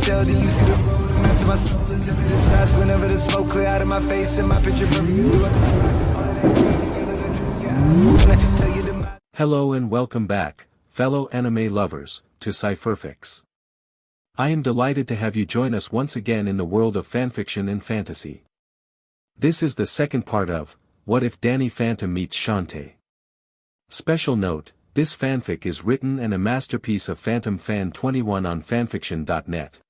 tell, then you see the road. I'm out to my soul into the sides whenever the smoke clear out of my face and my picture perfect. Do it. All of that green together, the truth, yeah. Tell you the Hello and welcome back, fellow anime lovers, to Cypherfics. I am delighted to have you join us once again in the world of fanfiction and fantasy. This is the second part of, What If Dannyphantom Meets Shantae? Special note, this fanfic is written and a masterpiece of Phantom Fan 21 on FANFICTIONnet.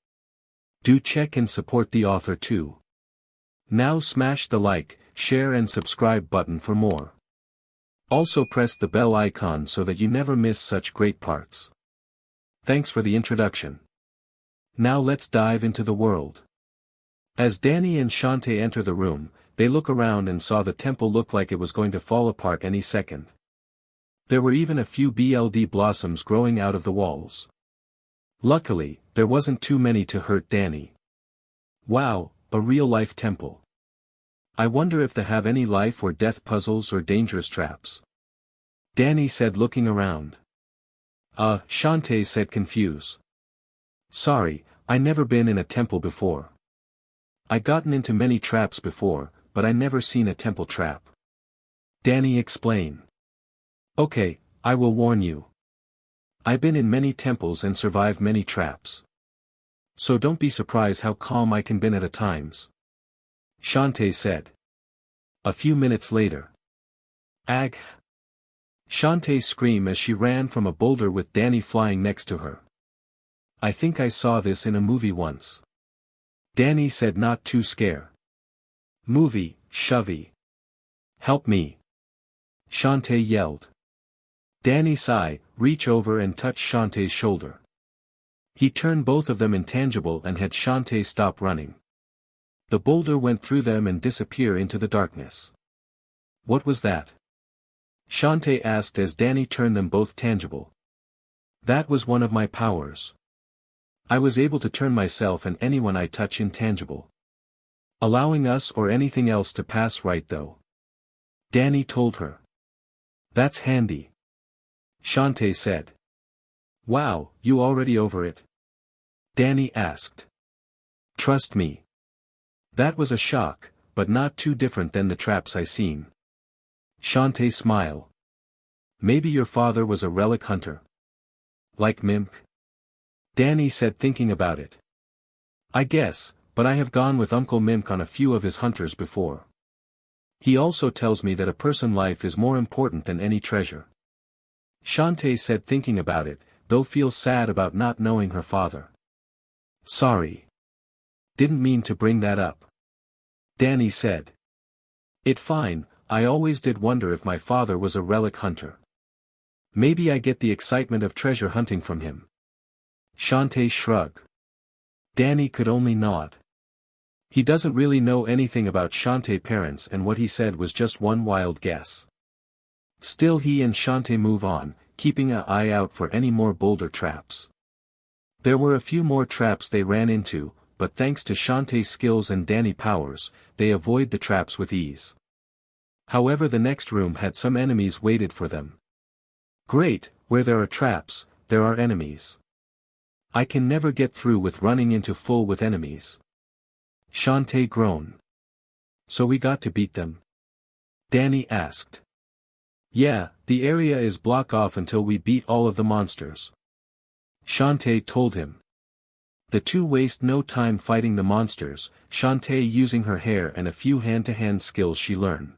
Do check and support the author too. Now smash the like, share and subscribe button for more. Also press the bell icon so that you never miss such great parts. Thanks for the introduction. Now let's dive into the world. As Danny and Shantae enter the room, they look around and saw the temple look like it was going to fall apart any second. There were even a few BLD blossoms growing out of the walls. Luckily, there wasn't too many to hurt Danny. Wow, a real-life temple. I wonder if they have any life or death puzzles or dangerous traps. Danny said looking around. Shantae said confused. Sorry, I never been in a temple before. I gotten into many traps before, but I never seen a temple trap. Danny explained. Okay, I will warn you. I been in many temples and survived many traps. So don't be surprised how calm I can been at times. Shantae said. A few minutes later. Ag. Shantae screamed as she ran from a boulder with Danny flying next to her. I think I saw this in a movie once. Danny said not too scared. Movie, shovey. Help me. Shantae yelled. Danny sighed, reached over and touched Shantae's shoulder. He turned both of them intangible and had Shantae stop running. The boulder went through them and disappeared into the darkness. What was that? Shantae asked as Danny turned them both tangible. That was one of my powers. I was able to turn myself and anyone I touch intangible. Allowing us or anything else to pass right though. Danny told her. That's handy. Shantae said. Wow, you already over it? Danny asked. Trust me. That was a shock, but not too different than the traps I seen. Shantae smiled. Maybe your father was a relic hunter. Like Mimk? Danny said thinking about it. I guess, but I have gone with Uncle Mimk on a few of his hunters before. He also tells me that a person's life is more important than any treasure. Shantae said thinking about it, though feels sad about not knowing her father. Sorry. Didn't mean to bring that up. Danny said. It fine, I always did wonder if my father was a relic hunter. Maybe I get the excitement of treasure hunting from him. Shantae shrugged. Danny could only nod. He doesn't really know anything about Shantae's parents and what he said was just one wild guess. Still he and Shantae move on, keeping an eye out for any more boulder traps. There were a few more traps they ran into, but thanks to Shantae's skills and Danny powers, they avoid the traps with ease. However, the next room had some enemies waited for them. Great, where there are traps, there are enemies. I can never get through with running into full with enemies. Shantae groaned. So we got to beat them? Danny asked. Yeah, the area is blocked off until we beat all of the monsters. Shantae told him. The two waste no time fighting the monsters, Shantae using her hair and a few hand-to-hand skills she learned.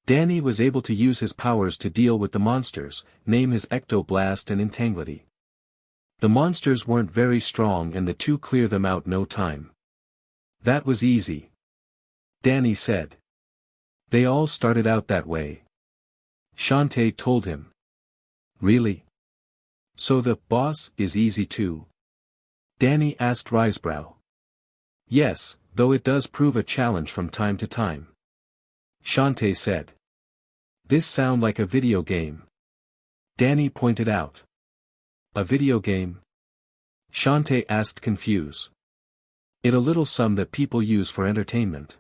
Danny was able to use his powers to deal with the monsters, name his Ectoblast and Entanglity. The monsters weren't very strong and the two clear them out no time. That was easy. Danny said. They all started out that way. Shantae told him. Really? So the boss is easy too? Danny asked Risebrow. Yes, though it does prove a challenge from time to time. Shantae said. This sound like a video game. Danny pointed out. A video game? Shantae asked confused. It a little sum that people use for entertainment.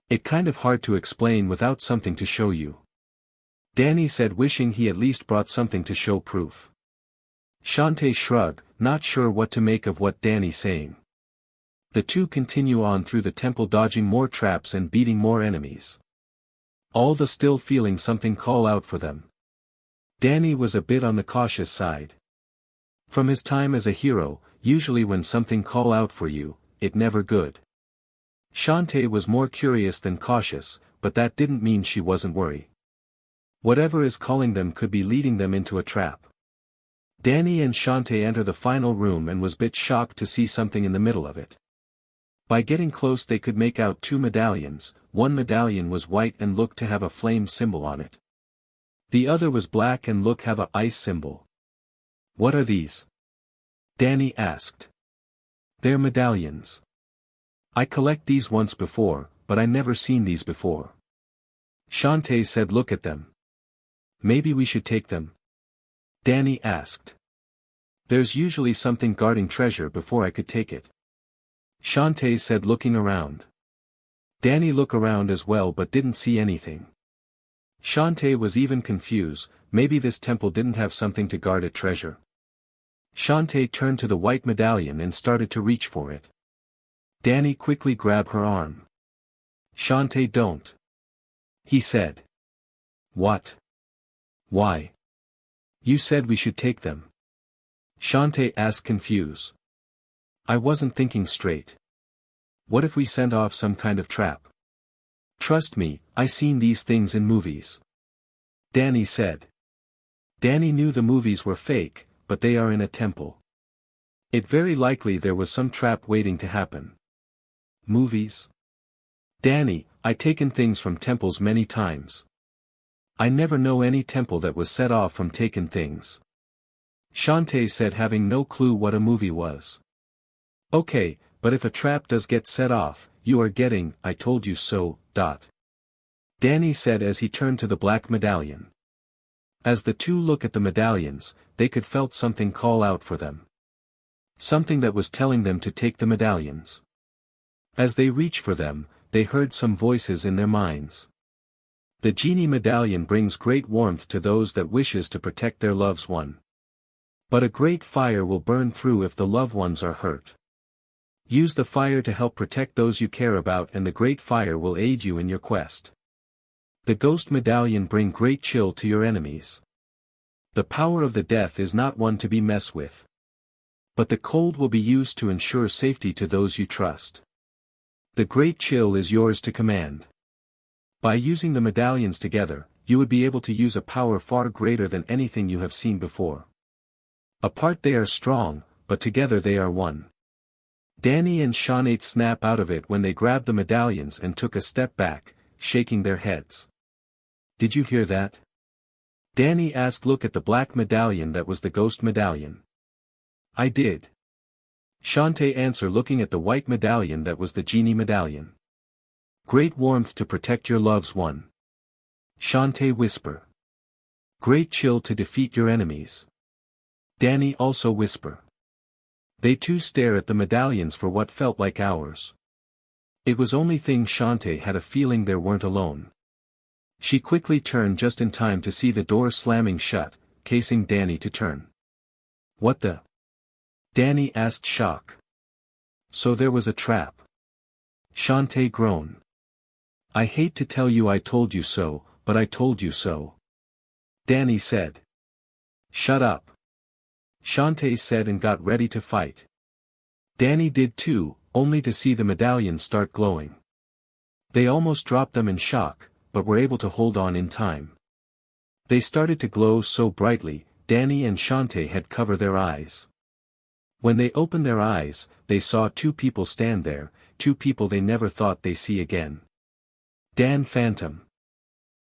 It kind of hard to explain without something to show you. Danny said wishing he at least brought something to show proof. Shantae shrugged, not sure what to make of what Danny's saying. The two continue on through the temple, dodging more traps and beating more enemies. All the still feeling something call out for them. Danny was a bit on the cautious side. From his time as a hero, usually when something call out for you, it never good. Shantae was more curious than cautious, but that didn't mean she wasn't worried. Whatever is calling them could be leading them into a trap. Danny and Shantae enter the final room and was a bit shocked to see something in the middle of it. By getting close they could make out two medallions. One medallion was white and looked to have a flame symbol on it. The other was black and looked to have a ice symbol. What are these? Danny asked. They're medallions. I collect these once before, but I never seen these before. Shantae said, look at them. Maybe we should take them? Danny asked. There's usually something guarding treasure before I could take it. Shantae said, looking around. Danny looked around as well but didn't see anything. Shantae was even confused, maybe this temple didn't have something to guard it treasure. Shantae turned to the white medallion and started to reach for it. Danny quickly grabbed her arm. Shantae, don't. He said. What? Why? You said we should take them. Shantae asked, confused. I wasn't thinking straight. What if we sent off some kind of trap? Trust me, I seen these things in movies. Danny said. Danny knew the movies were fake, but they are in a temple. It very likely there was some trap waiting to happen. Movies? Danny, I taken things from temples many times. I never know any temple that was set off from taken things. Shantae said, having no clue what a movie was. Okay, but if a trap does get set off, you are getting, I told you so, ... Danny said as he turned to the black medallion. As the two look at the medallions, they could felt something call out for them. Something that was telling them to take the medallions. As they reached for them, they heard some voices in their minds. The genie medallion brings great warmth to those that wishes to protect their loved one. But a great fire will burn through if the loved ones are hurt. Use the fire to help protect those you care about, and the great fire will aid you in your quest. The ghost medallion bring great chill to your enemies. The power of the death is not one to be messed with. But the cold will be used to ensure safety to those you trust. The great chill is yours to command. By using the medallions together, you would be able to use a power far greater than anything you have seen before. Apart they are strong, but together they are one. Danny and Shantae snap out of it when they grabbed the medallions and took a step back, shaking their heads. Did you hear that? Danny asked. Look at the black medallion, that was the ghost medallion. I did. Shantae answered, looking at the white medallion, that was the genie medallion. Great warmth to protect your loved one. Shantae whisper. Great chill to defeat your enemies. Danny also whisper. They too stare at the medallions for what felt like hours. It was only thing Shantae had a feeling they weren't alone. She quickly turned just in time to see the door slamming shut, causing Danny to turn. What the? Danny asked, shocked. So there was a trap. Shantae groaned. I hate to tell you I told you so, but I told you so. Danny said. Shut up. Shantae said and got ready to fight. Danny did too, only to see the medallions start glowing. They almost dropped them in shock, but were able to hold on in time. They started to glow so brightly, Danny and Shantae had covered their eyes. When they opened their eyes, they saw two people stand there, two people they never thought they'd see again. Phantom.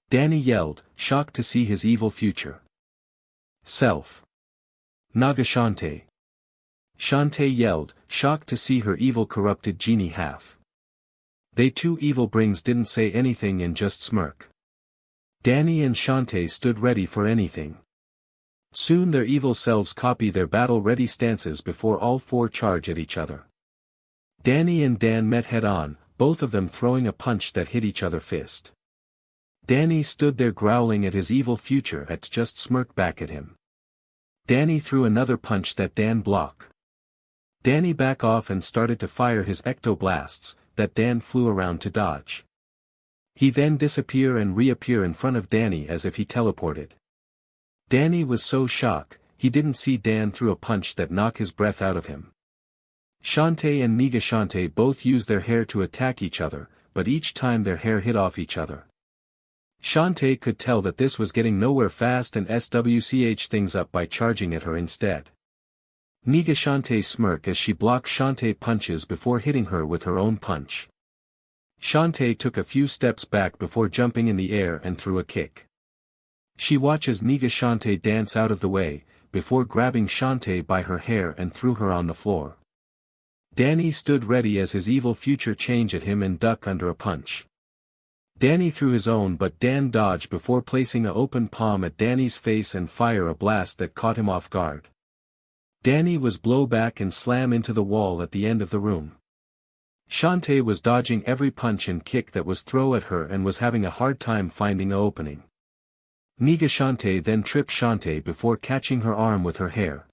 Danny yelled, shocked to see his evil future self. Naga Shantae. Shantae yelled, shocked to see her evil corrupted genie half. They two evil brings didn't say anything and just smirk. Danny and Shantae stood ready for anything. Soon their evil selves copy their battle-ready stances before all four charge at each other. Danny and Dan met head-on, both of them throwing a punch that hit each other fist. Danny stood there growling at his evil future, at just smirked back at him. Danny threw another punch that Dan blocked. Danny backed off and started to fire his ecto-blasts, that Dan flew around to dodge. He then disappear and reappear in front of Danny as if he teleported. Danny was so shocked, he didn't see Dan threw a punch that knocked his breath out of him. Shantae and Shantae both used their hair to attack each other, but each time their hair hit off each other. Shantae could tell that this was getting nowhere fast and switched things up by charging at her instead. Shantae smirked as she blocked Shantae punches before hitting her with her own punch. Shantae took a few steps back before jumping in the air and threw a kick. She watches Shantae dance out of the way, before grabbing Shantae by her hair and threw her on the floor. Danny stood ready as his evil future changed at him and ducked under a punch. Danny threw his own but Dan dodged before placing an open palm at Danny's face and fire a blast that caught him off guard. Danny was blow back and slam into the wall at the end of the room. Shantae was dodging every punch and kick that was thrown at her and was having a hard time finding an opening. Shantae then tripped Shantae before catching her arm with her hair.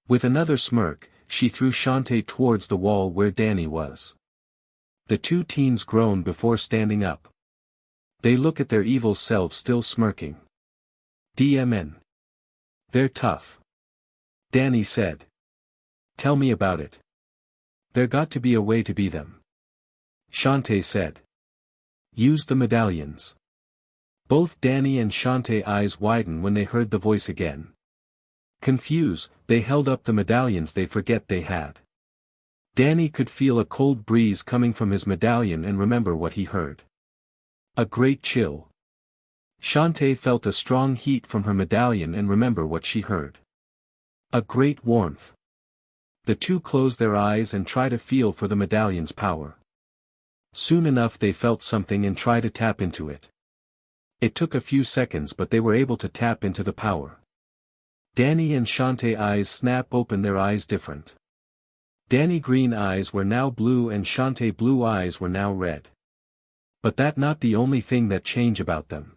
With another smirk, she threw Shantae towards the wall where Danny was. The two teens groaned before standing up. They look at their evil selves still smirking. DMN. They're tough. Danny said. Tell me about it. There got to be a way to be them. Shantae said. Use the medallions. Both Danny and Shantae eyes widened when they heard the voice again. Confused, they held up the medallions they forget they had. Danny could feel a cold breeze coming from his medallion and remember what he heard. A great chill. Shantae felt a strong heat from her medallion and remember what she heard. A great warmth. The two closed their eyes and tried to feel for the medallion's power. Soon enough they felt something and tried to tap into it. It took a few seconds but they were able to tap into the power. Danny and Shantae eyes snap open, their eyes different. Danny green eyes were now blue and Shantae blue eyes were now red. But that not the only thing that changed about them.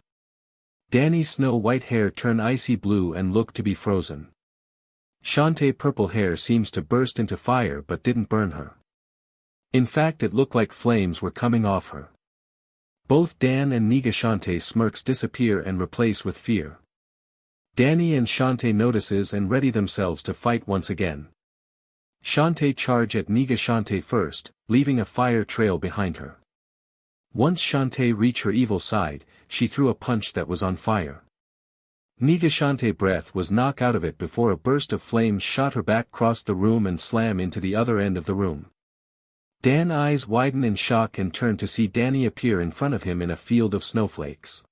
Danny's snow white hair turned icy blue and looked to be frozen. Shantae purple hair seems to burst into fire but didn't burn her. In fact it looked like flames were coming off her. Both Dan and Shantae smirks disappear and replace with fear. Danny and Shantae notices and ready themselves to fight once again. Shantae charge at Shantae first, leaving a fire trail behind her. Once Shantae reached her evil side, she threw a punch that was on fire. Shantae breath was knocked out of it before a burst of flames shot her back across the room and slammed into the other end of the room. Dan's eyes widened in shock and turned to see Danny appear in front of him in a field of snowflakes.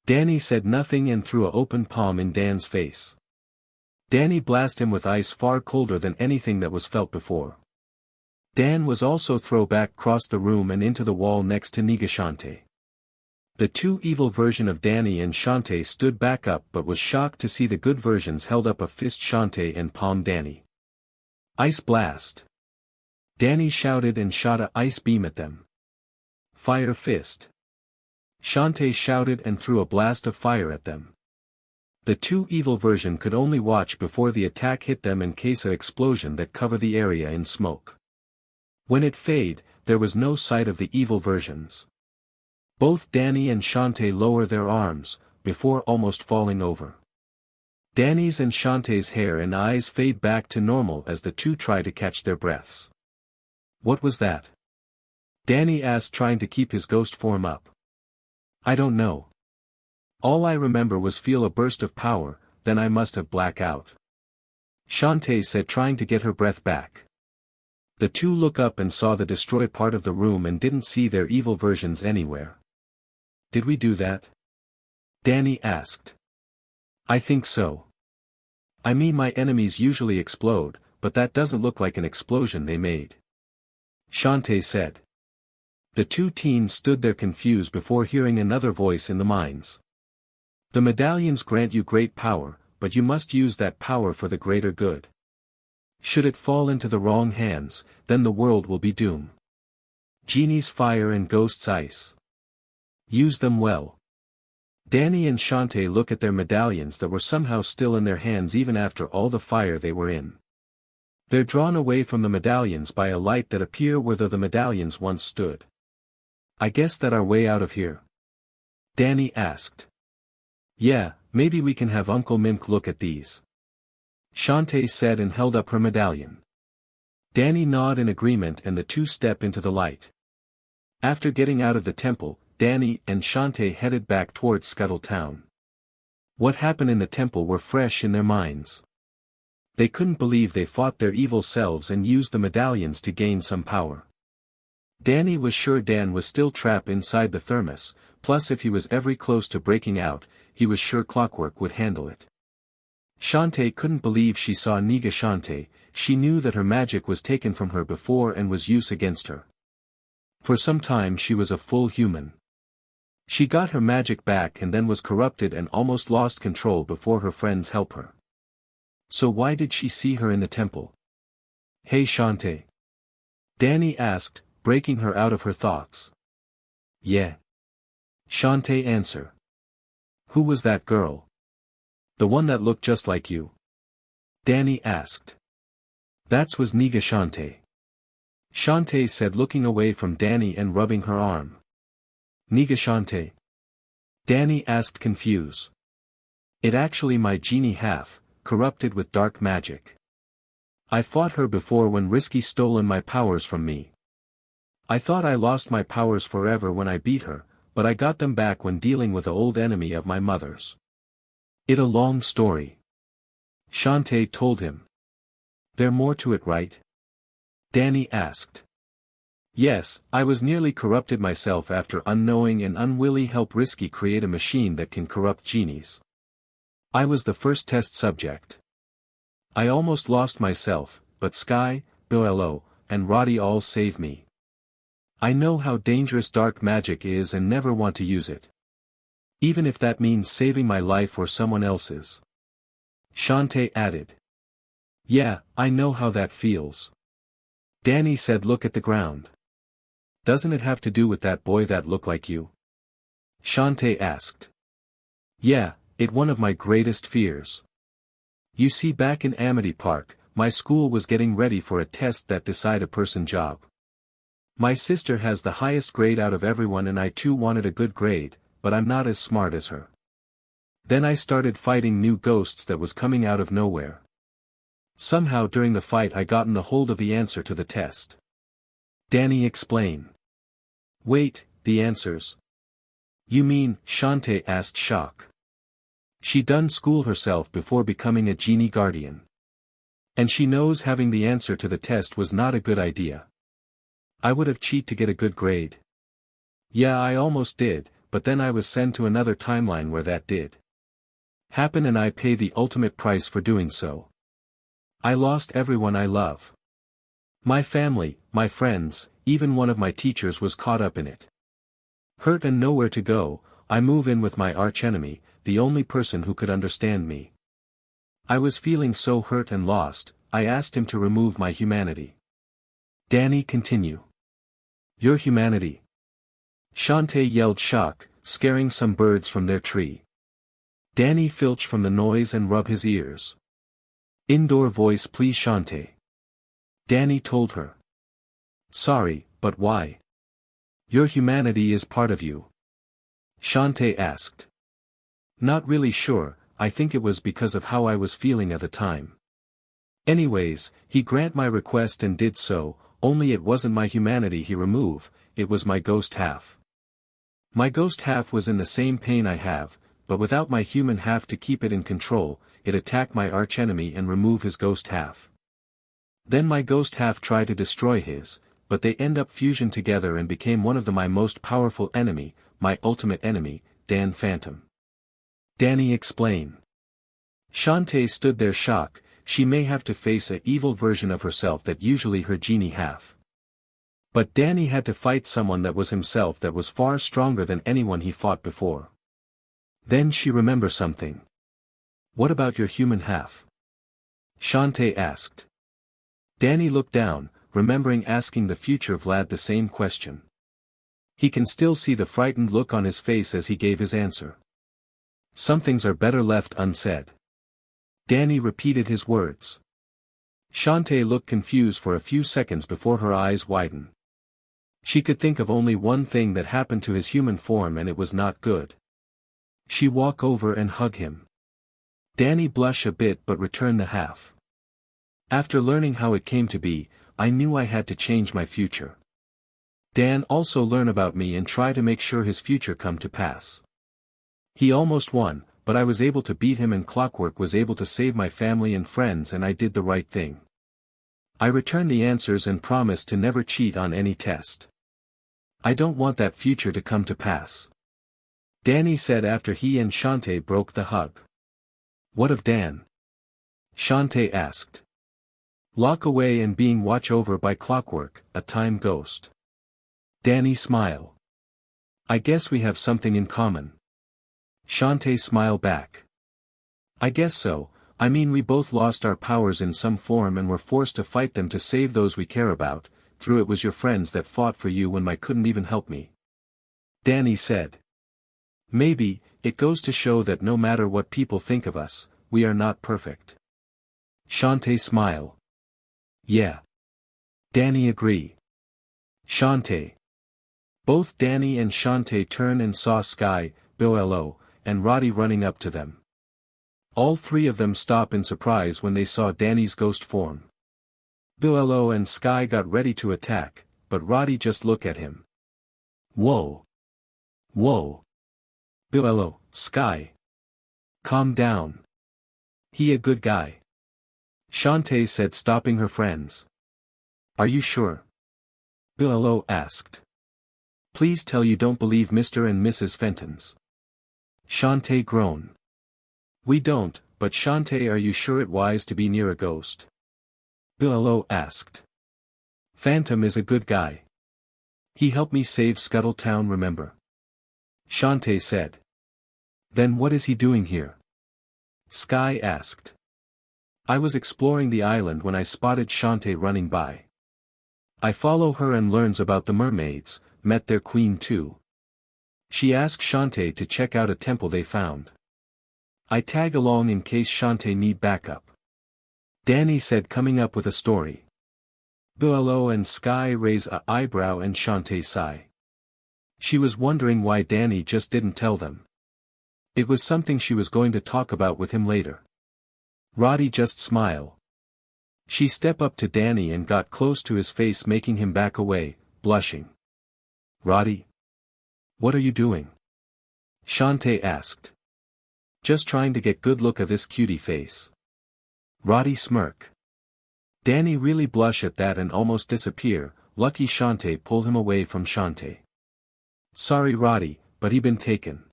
Danny said nothing and threw an open palm in Dan's face. Danny blasted him with ice far colder than anything that was felt before. Dan was also thrown back across the room and into the wall next to Shantae. The two evil versions of Danny and Shantae stood back up but was shocked to see the good versions held up a fist Shantae and palmed Danny. Ice blast. Danny shouted and shot a ice beam at them. Fire fist. Shantae shouted and threw a blast of fire at them. The two evil versions could only watch before the attack hit them in case of explosion that covered the area in smoke. When it faded, there was no sight of the evil versions. Both Danny and Shantae lower their arms, before almost falling over. Danny's and Shantae's hair and eyes fade back to normal as the two try to catch their breaths. What was that? Danny asked, trying to keep his ghost form up. I don't know. All I remember was feel a burst of power, then I must have blacked out. Shantae said, trying to get her breath back. The two look up and saw the destroyed part of the room and didn't see their evil versions anywhere. Did we do that? Danny asked. I think so. I mean, my enemies usually explode, but that doesn't look like an explosion they made. Shantae said. The two teens stood there confused before hearing another voice in the mines. The medallions grant you great power, but you must use that power for the greater good. Should it fall into the wrong hands, then the world will be doomed. Genie's fire and Ghost's ice. Use them well. Danny and Shantae look at their medallions that were somehow still in their hands even after all the fire they were in. They're drawn away from the medallions by a light that appear where the medallions once stood. I guess that our way out of here? Danny asked. Yeah, maybe we can have Uncle Mink look at these. Shantae said and held up her medallion. Danny nodded in agreement and the two step into the light. After getting out of the temple, Danny and Shantae headed back towards Scuttle Town. What happened in the temple were fresh in their minds. They couldn't believe they fought their evil selves and used the medallions to gain some power. Danny was sure Dan was still trapped inside the thermos, plus if he was ever close to breaking out, he was sure Clockwork would handle it. Shantae couldn't believe she saw Niga Shantae. She knew that her magic was taken from her before and was used against her. For some time she was a full human. She got her magic back and then was corrupted and almost lost control before her friends helped her. So why did she see her in the temple? Hey Shantae. Danny asked, breaking her out of her thoughts. Yeah. Shantae answered. Who was that girl? The one that looked just like you? Danny asked. That was Niga Shantae. Shantae said looking away from Danny and rubbing her arm. Niga Shantae? Danny asked confused. It actually my genie half, corrupted with dark magic. I fought her before when Risky stolen my powers from me. I thought I lost my powers forever when I beat her, but I got them back when dealing with the old enemy of my mother's. It a long story. Shantae told him. There more to it, right? Danny asked. Yes, I was nearly corrupted myself after unknowing and unwilling help Risky create a machine that can corrupt genies. I was the first test subject. I almost lost myself, but Sky, Boelo, and Roddy all saved me. I know how dangerous dark magic is and never want to use it. Even if that means saving my life or someone else's. Shantae added. Yeah, I know how that feels. Danny said look at the ground. Doesn't it have to do with that boy that looked like you? Shantae asked. Yeah, it one of my greatest fears. You see back in Amity Park, my school was getting ready for a test that decide a person job. My sister has the highest grade out of everyone and I too wanted a good grade, but I'm not as smart as her. Then I started fighting new ghosts that was coming out of nowhere. Somehow during the fight I gotten a hold of the answer to the test. Danny explained. Wait, the answers? You mean, Shantae asked shock. She done school herself before becoming a genie guardian. And she knows having the answer to the test was not a good idea. I would have cheated to get a good grade. Yeah, I almost did, but then I was sent to another timeline where that did happen and I pay the ultimate price for doing so. I lost everyone I love. My family, my friends, even one of my teachers was caught up in it. Hurt and nowhere to go, I move in with my archenemy, the only person who could understand me. I was feeling so hurt and lost, I asked him to remove my humanity. Danny continue. Your humanity? Shantae yelled shock, scaring some birds from their tree. Danny filched from the noise and rubbed his ears. Indoor voice please Shantae. Danny told her. Sorry, but why? Your humanity is part of you. Shantae asked. Not really sure, I think it was because of how I was feeling at the time. Anyways, he grant my request and did so, only it wasn't my humanity he removed, it was my ghost half. My ghost half was in the same pain I have, but without my human half to keep it in control, it attacked my archenemy and remove his ghost half. Then my ghost half tried to destroy his, but they end up fusion together and became one of my most powerful enemy, my ultimate enemy, dannyphantom. Danny explained. Shantae stood there shocked, she may have to face a evil version of herself that usually her genie half. But Danny had to fight someone that was himself that was far stronger than anyone he fought before. Then she remembered something. What about your human half? Shantae asked. Danny looked down, remembering asking the future Vlad the same question. He can still see the frightened look on his face as he gave his answer. Some things are better left unsaid. Danny repeated his words. Shantae looked confused for a few seconds before her eyes widened. She could think of only one thing that happened to his human form, and it was not good. She walked over and hugged him. Danny blushed a bit but returned the half. After learning how it came to be, I knew I had to change my future. Dan also learned about me and try to make sure his future come to pass. He almost won, but I was able to beat him, and Clockwork was able to save my family and friends, and I did the right thing. I returned the answers and promised to never cheat on any test. I don't want that future to come to pass. Danny said after he and Shantae broke the hug. What of Dan? Shantae asked. Lock away and being watched over by Clockwork, a time ghost. Danny smiled. I guess we have something in common. Shantae smiled back. I guess so. I mean, we both lost our powers in some form and were forced to fight them to save those we care about. Through it was your friends that fought for you when I couldn't even help me. Danny said. Maybe, it goes to show that no matter what people think of us, we are not perfect. Shantae smiled. Yeah. Danny agreed. Shantae. Both Danny and Shantae turned and saw Sky, Boruto, and Roddy running up to them. All three of them stopped in surprise when they saw Danny's ghost form. Boruto and Sky got ready to attack, but Roddy just looked at him. Whoa. Whoa. Boruto, Sky. Calm down. He a good guy. Shantae said, stopping her friends. Are you sure? Boruto asked. Please tell you don't believe Mr. and Mrs. Fenton's. Shantae groaned. We don't, but Shantae, are you sure it wise to be near a ghost? Boruto asked. Phantom is a good guy. He helped me save Scuttletown, remember? Shantae said. Then what is he doing here? Sky asked. I was exploring the island when I spotted Shantae running by. I follow her and learns about the mermaids, met their queen too. She asked Shantae to check out a temple they found. I tag along in case Shantae need backup. Danny said, coming up with a story. Boruto and Sky raise a eyebrow and Shantae sigh. She was wondering why Danny just didn't tell them. It was something she was going to talk about with him later. Roddy just smiled. She stepped up to Danny and got close to his face, making him back away, blushing. Roddy? What are you doing? Shantae asked. Just trying to get good look at this cutie face. Roddy smirked. Danny really blushed at that and almost disappear. Lucky Shantae pulled him away from Shantae. Sorry Roddy, but he been taken.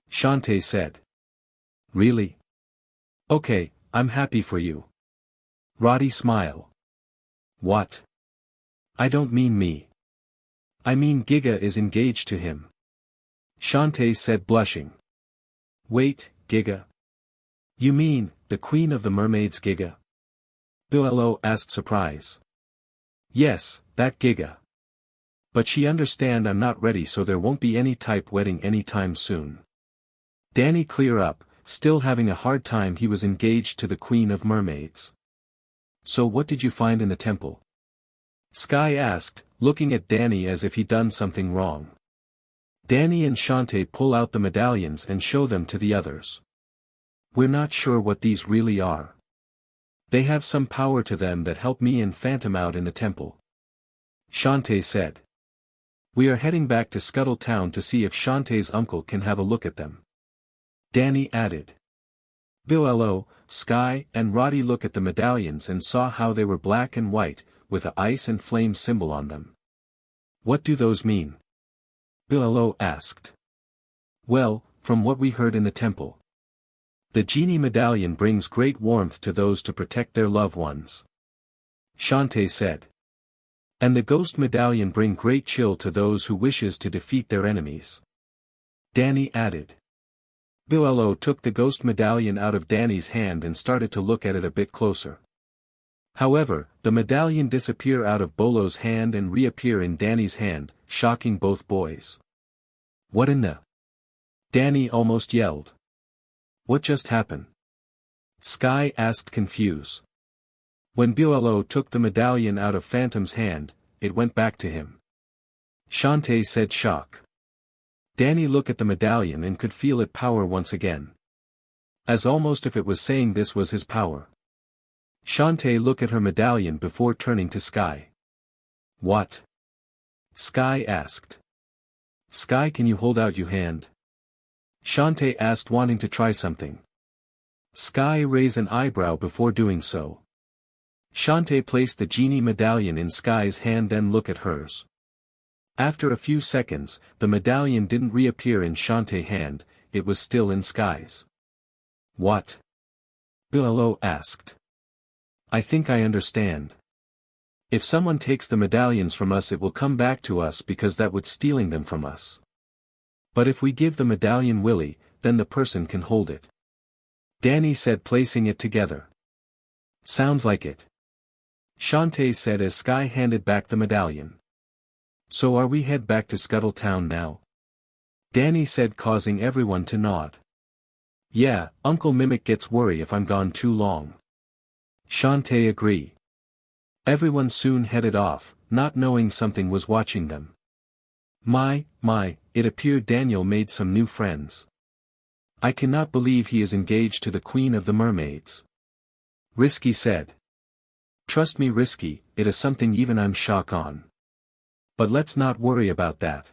Shantae said. Really? Okay, I'm happy for you. Roddy smiled. What? I don't mean me. I mean Giga is engaged to him. Shantae said, blushing. Wait, Giga? You mean, the queen of the mermaids Giga? Boruto asked, surprise. Yes, that Giga. But she understand I'm not ready, so there won't be any type wedding anytime soon. Danny clear up, still having a hard time. He was engaged to the queen of mermaids. So what did you find in the temple? Sky asked, looking at Danny as if he'd done something wrong. Danny and Shantae pull out the medallions and show them to the others. We're not sure what these really are. They have some power to them that help me and Phantom out in the temple. Shantae said. We are heading back to Scuttletown to see if Shantae's uncle can have a look at them. Danny added. Boruto, Sky, and Roddy looked at the medallions and saw how they were black and white, with a ice and flame symbol on them. What do those mean? Boruto asked. Well, from what we heard in the temple. The genie medallion brings great warmth to those to protect their loved ones. Shantae said. And the ghost medallion bring great chill to those who wishes to defeat their enemies. Danny added. Boruto took the ghost medallion out of Danny's hand and started to look at it a bit closer. However, the medallion disappeared out of Bolo's hand and reappeared in Danny's hand, shocking both boys. What in the? Danny almost yelled. What just happened? Sky asked confused. When Buello took the medallion out of Phantom's hand, it went back to him. Shantae said shock. Danny looked at the medallion and could feel it power once again. As almost if it was saying this was his power. Shantae looked at her medallion before turning to Sky. What? Sky asked. Sky, can you hold out your hand? Shantae asked, wanting to try something. Sky raised an eyebrow before doing so. Shantae placed the genie medallion in Sky's hand, then looked at hers. After a few seconds, the medallion didn't reappear in Shantae's hand, it was still in Sky's. What? Buello asked. I think I understand. If someone takes the medallions from us, it will come back to us because that would stealing them from us. But if we give the medallion Willie, then the person can hold it. Danny said, placing it together. Sounds like it. Shantae said as Sky handed back the medallion. So are we head back to Scuttle Town now? Danny said, causing everyone to nod. Yeah, Uncle Mimic gets worried if I'm gone too long. Shantae agreed. Everyone soon headed off, not knowing something was watching them. My, it appeared Daniel made some new friends. I cannot believe he is engaged to the Queen of the Mermaids. Risky said. Trust me Risky, it is something even I'm shocked on. But let's not worry about that.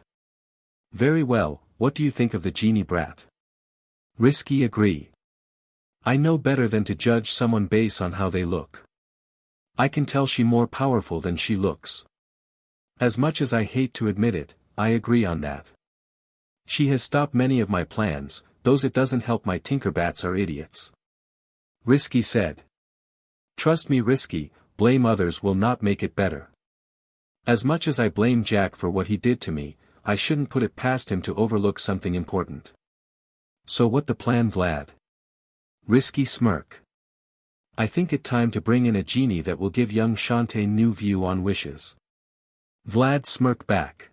Very well, what do you think of the genie brat? Risky agree. I know better than to judge someone based on how they look. I can tell she more powerful than she looks. As much as I hate to admit it, I agree on that. She has stopped many of my plans, those it doesn't help my Tinkerbats are idiots. Risky said. Trust me Risky, blame others will not make it better. As much as I blame Jack for what he did to me, I shouldn't put it past him to overlook something important. So what the plan, Vlad? Risky smirk. I think it time to bring in a genie that will give young Shantae new view on wishes. Vlad smirked back.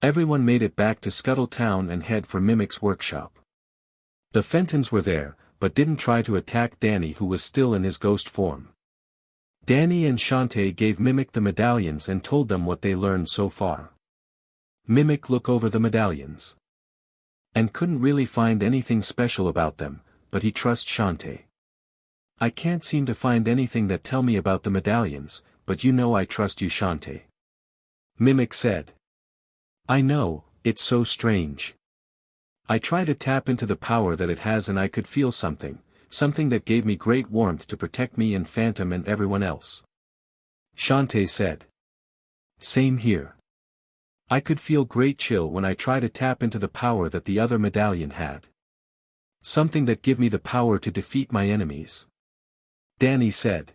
Everyone made it back to Scuttle Town and head for Mimic's workshop. The Fentons were there, but didn't try to attack Danny, who was still in his ghost form. Danny and Shantae gave Mimic the medallions and told them what they learned so far. Mimic looked over the medallions. And couldn't really find anything special about them, but he trusts Shantae. I can't seem to find anything that tell me about the medallions, but you know I trust you Shantae. Mimic said. I know, it's so strange. I try to tap into the power that it has and I could feel something that gave me great warmth to protect me and Phantom and everyone else. Shantae said. Same here. I could feel great chill when I try to tap into the power that the other medallion had. Something that give me the power to defeat my enemies. Danny said.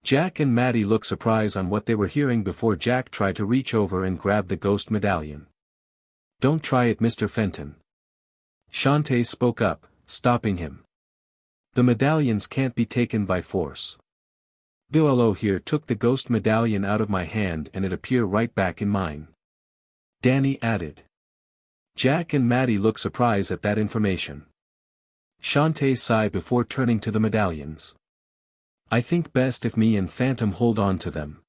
Jack and Maddie looked surprised on what they were hearing before Jack tried to reach over and grab the ghost medallion. Don't try it Mr. Fenton. Shantae spoke up, stopping him. The medallions can't be taken by force. Buello here took the ghost medallion out of my hand and it appeared right back in mine. Danny added. Jack and Maddie looked surprised at that information. Shantae sighed before turning to the medallions. I think best if me and Phantom hold on to them.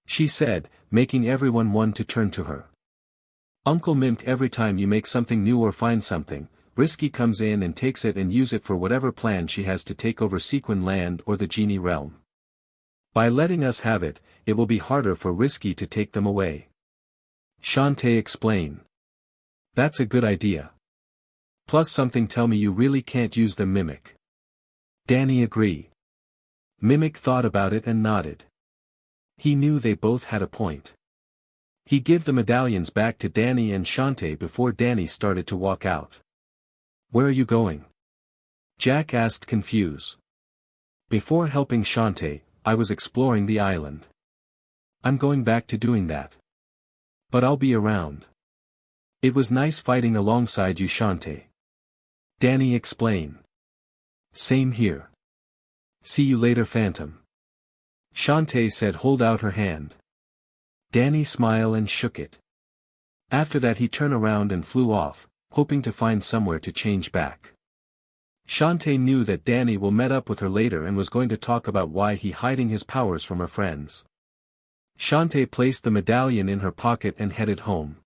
She said, making everyone want to turn to her. Uncle Mimp, every time you make something new or find something, Risky comes in and takes it and use it for whatever plan she has to take over Sequin Land or the Genie Realm. By letting us have it, it will be harder for Risky to take them away. Shantae explained. That's a good idea. Plus something tell me you really can't use them Mimic. Danny agreed. Mimic thought about it and nodded. He knew they both had a point. He gave the medallions back to Danny and Shantae before Danny started to walk out. Where are you going? Jack asked confused. Before helping Shantae, I was exploring the island. I'm going back to doing that. But I'll be around. It was nice fighting alongside you Shantae. Danny explained. Same here. See you later Phantom. Shantae said, hold out her hand. Danny smiled and shook it. After that he turned around and flew off, hoping to find somewhere to change back. Shantae knew that Danny will met up with her later and was going to talk about why he hiding his powers from her friends. Shantae placed the medallion in her pocket and headed home.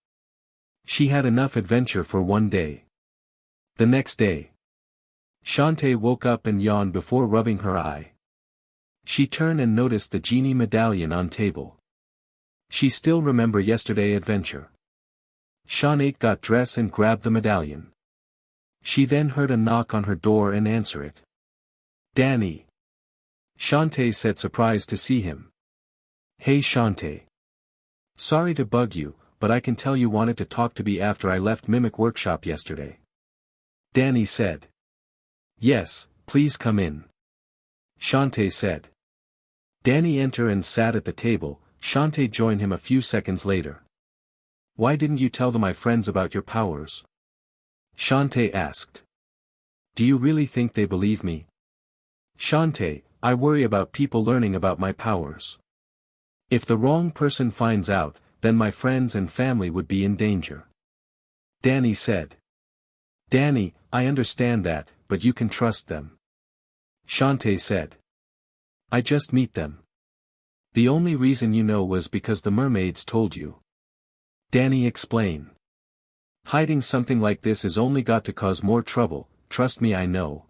She had enough adventure for one day. The next day, Shantae woke up and yawned before rubbing her eye. She turned and noticed the genie medallion on table. She still remember yesterday adventure. Shantae got dressed and grabbed the medallion. She then heard a knock on her door and answer it. Danny. Shantae said, surprised to see him. Hey Shantae. Sorry to bug you, but I can tell you wanted to talk to me after I left Mimic Workshop yesterday. Danny said. Yes, please come in. Shantae said. Danny entered and sat at the table. Shantae joined him a few seconds later. Why didn't you tell my friends about your powers? Shantae asked. Do you really think they believe me? Shantae, I worry about people learning about my powers. If the wrong person finds out, then my friends and family would be in danger. Danny said. Danny, I understand that, but you can trust them. Shantae said. I just meet them. The only reason you know was because the mermaids told you. Danny explained. Hiding something like this is only got to cause more trouble, trust me I know.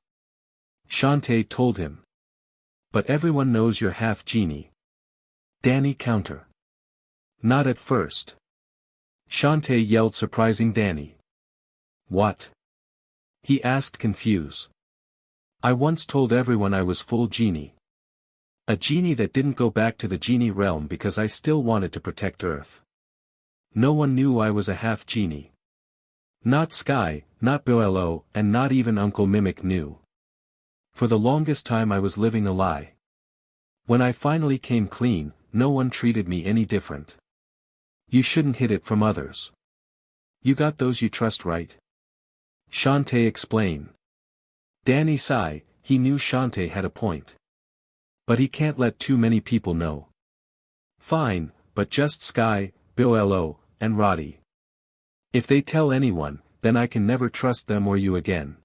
Shantae told him. But everyone knows you're half genie. Danny counter. Not at first. Shantae yelled, surprising Danny. What? He asked, confused. I once told everyone I was full genie. A genie that didn't go back to the genie realm because I still wanted to protect Earth. No one knew I was a half genie. Not Sky, not Boruto, and not even Uncle Mimic knew. For the longest time I was living a lie. When I finally came clean, no one treated me any different. You shouldn't hid it from others. You got those you trust, right? Shantae explained. Danny sighed, he knew Shantae had a point. But he can't let too many people know. Fine, but just Sky, Boruto, and Roddy. If they tell anyone, then I can never trust them or you again.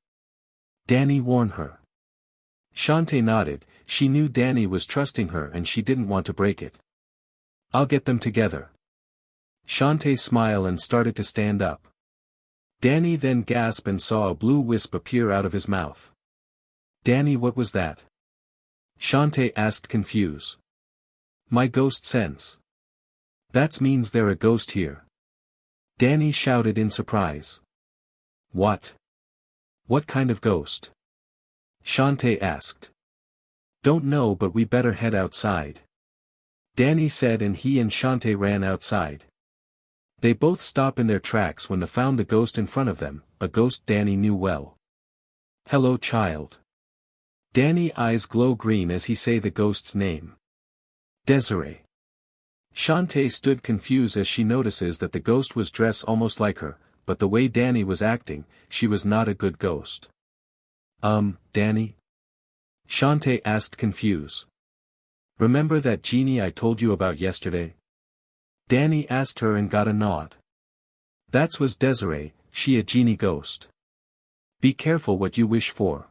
Danny warned her. Shantae nodded, she knew Danny was trusting her and she didn't want to break it. I'll get them together. Shantae smiled and started to stand up. Danny then gasped and saw a blue wisp appear out of his mouth. Danny, what was that? Shantae asked, confused. My ghost sense. That means there's a ghost here. Danny shouted in surprise. What? What kind of ghost? Shantae asked. Don't know, but we better head outside. Danny said, and he and Shantae ran outside. They both stopped in their tracks when they found the ghost in front of them, a ghost Danny knew well. Hello child. Danny's eyes glow green as he say the ghost's name. Desiree. Shantae stood confused as she notices that the ghost was dressed almost like her, but the way Danny was acting, she was not a good ghost. Danny? Shantae asked, confused. Remember that genie I told you about yesterday? Danny asked her and got a nod. That was Desiree, she a genie ghost. Be careful what you wish for.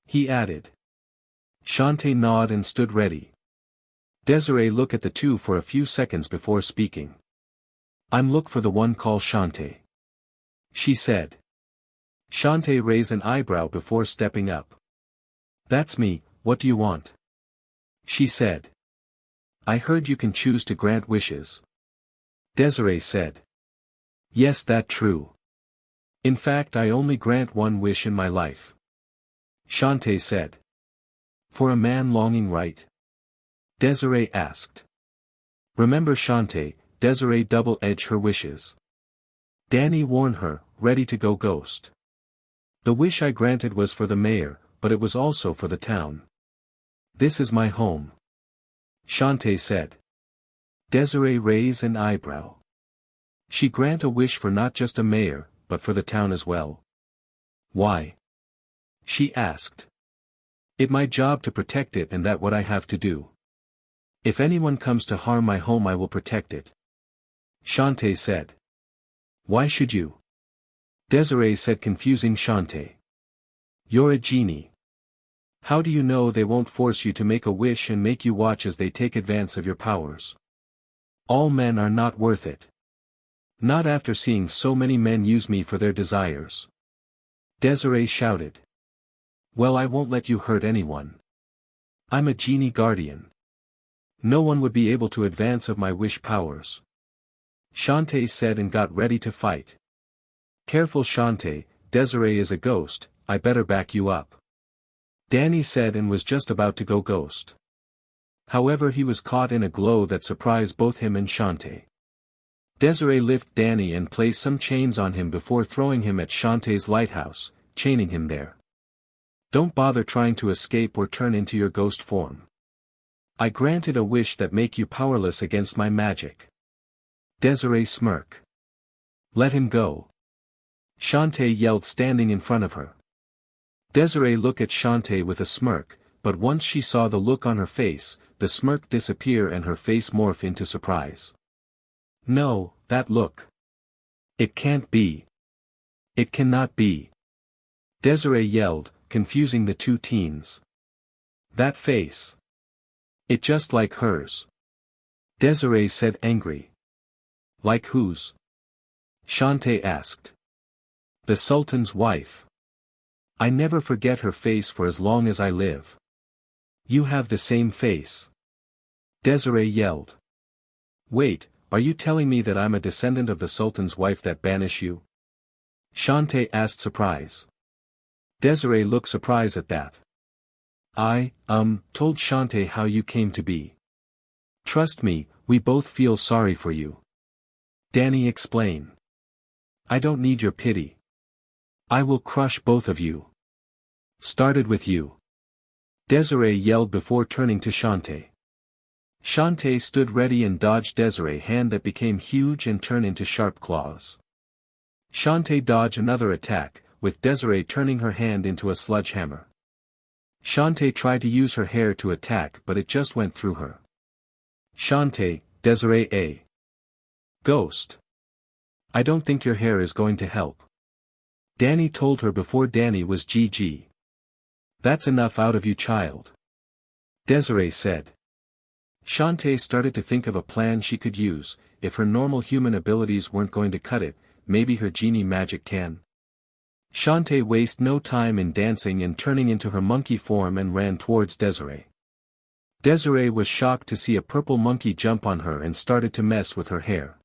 He added. Shantae nodded and stood ready. Desiree looked at the two for a few seconds before speaking. I'm look for the one called Shantae. She said. Shantae raised an eyebrow before stepping up. That's me, what do you want? She said. I heard you can choose to grant wishes. Desiree said. Yes, that true. In fact, I only grant one wish in my life. Shantae said. For a man longing, right? Desiree asked. Remember Shantae, Desiree double-edged her wishes. Danny warned her, ready to go ghost. The wish I granted was for the mayor, but it was also for the town. This is my home. Shantae said. Desiree raised an eyebrow. She grant a wish for not just a mayor, but for the town as well. Why? She asked. It my job to protect it, and that what I have to do. If anyone comes to harm my home, I will protect it. Shantae said. Why should you? Desiree said, confusing Shantae. You're a genie. How do you know they won't force you to make a wish and make you watch as they take advantage of your powers? All men are not worth it. Not after seeing so many men use me for their desires. Desiree shouted. Well, I won't let you hurt anyone. I'm a genie guardian. No one would be able to advance of my wish powers. Shantae said and got ready to fight. Careful Shantae, Desiree is a ghost, I better back you up. Danny said and was just about to go ghost. However, he was caught in a glow that surprised both him and Shantae. Desiree lifted Danny and placed some chains on him before throwing him at Shantae's lighthouse, chaining him there. Don't bother trying to escape or turn into your ghost form. I granted a wish that make you powerless against my magic. Desiree smirked. Let him go. Shantae yelled standing in front of her. Desiree looked at Shantae with a smirk, but once she saw the look on her face, the smirk disappear and her face morph into surprise. No, that look. It can't be. It cannot be. Desiree yelled, confusing the two teens. That face. It just like hers. Desiree said angry. Like whose? Shantae asked. The Sultan's wife. I never forget her face for as long as I live. You have the same face. Desiree yelled. Wait, are you telling me that I'm a descendant of the Sultan's wife that banish you? Shantae asked surprise. Desiree looked surprised at that. I, told Shantae how you came to be. Trust me, we both feel sorry for you. Danny explained. I don't need your pity. I will crush both of you. Started with you. Desiree yelled before turning to Shantae. Shantae stood ready and dodged Desiree's hand that became huge and turned into sharp claws. Shantae dodged another attack, with Desiree turning her hand into a sledgehammer. Shantae tried to use her hair to attack but it just went through her. Shantae, Desiree A. Ghost. I don't think your hair is going to help. Danny told her before Danny was GG. That's enough out of you, child. Desiree said. Shantae started to think of a plan she could use. If her normal human abilities weren't going to cut it, maybe her genie magic can. Shantae wasted no time in dancing and turning into her monkey form and ran towards Desiree. Desiree was shocked to see a purple monkey jump on her and started to mess with her hair.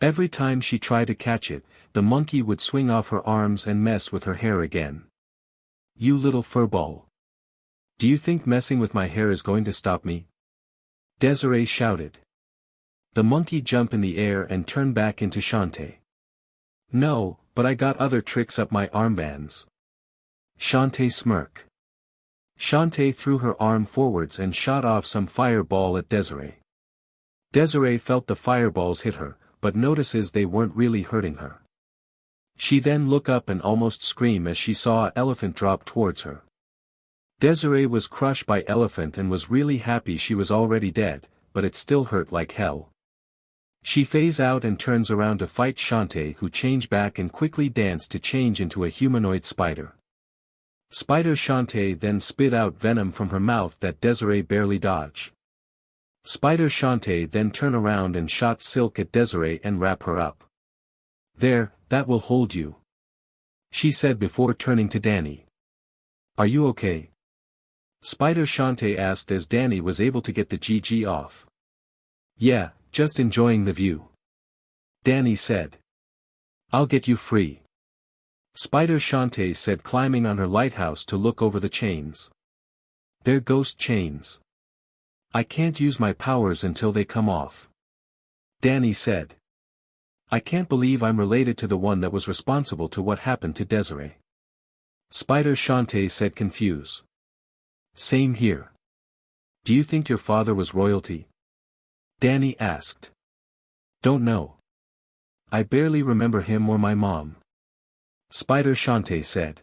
Every time she tried to catch it, the monkey would swing off her arms and mess with her hair again. You little furball. Do you think messing with my hair is going to stop me? Desiree shouted. The monkey jumped in the air and turned back into Shantae. No, but I got other tricks up my armbands. Shantae smirked. Shantae threw her arm forwards and shot off some fireball at Desiree. Desiree felt the fireballs hit her, but notices they weren't really hurting her. She then looked up and almost screamed as she saw an elephant drop towards her. Desiree was crushed by elephant and was really happy she was already dead, but it still hurt like hell. She phased out and turns around to fight Shantae, who changed back and quickly danced to change into a humanoid spider. Spider Shantae then spit out venom from her mouth that Desiree barely dodged. Spider Shantae then turned around and shot silk at Desiree and wrapped her up. There, that will hold you. She said before turning to Danny. Are you okay? Spider Shantae asked as Danny was able to get the GG off. Yeah, just enjoying the view. Danny said. I'll get you free. Spider Shantae said, climbing on her lighthouse to look over the chains. They're ghost chains. I can't use my powers until they come off. Danny said. I can't believe I'm related to the one that was responsible to what happened to Desiree. Spider Shantae said, confused. Same here. Do you think your father was royalty? Danny asked. Don't know. I barely remember him or my mom. Spider Shantae said.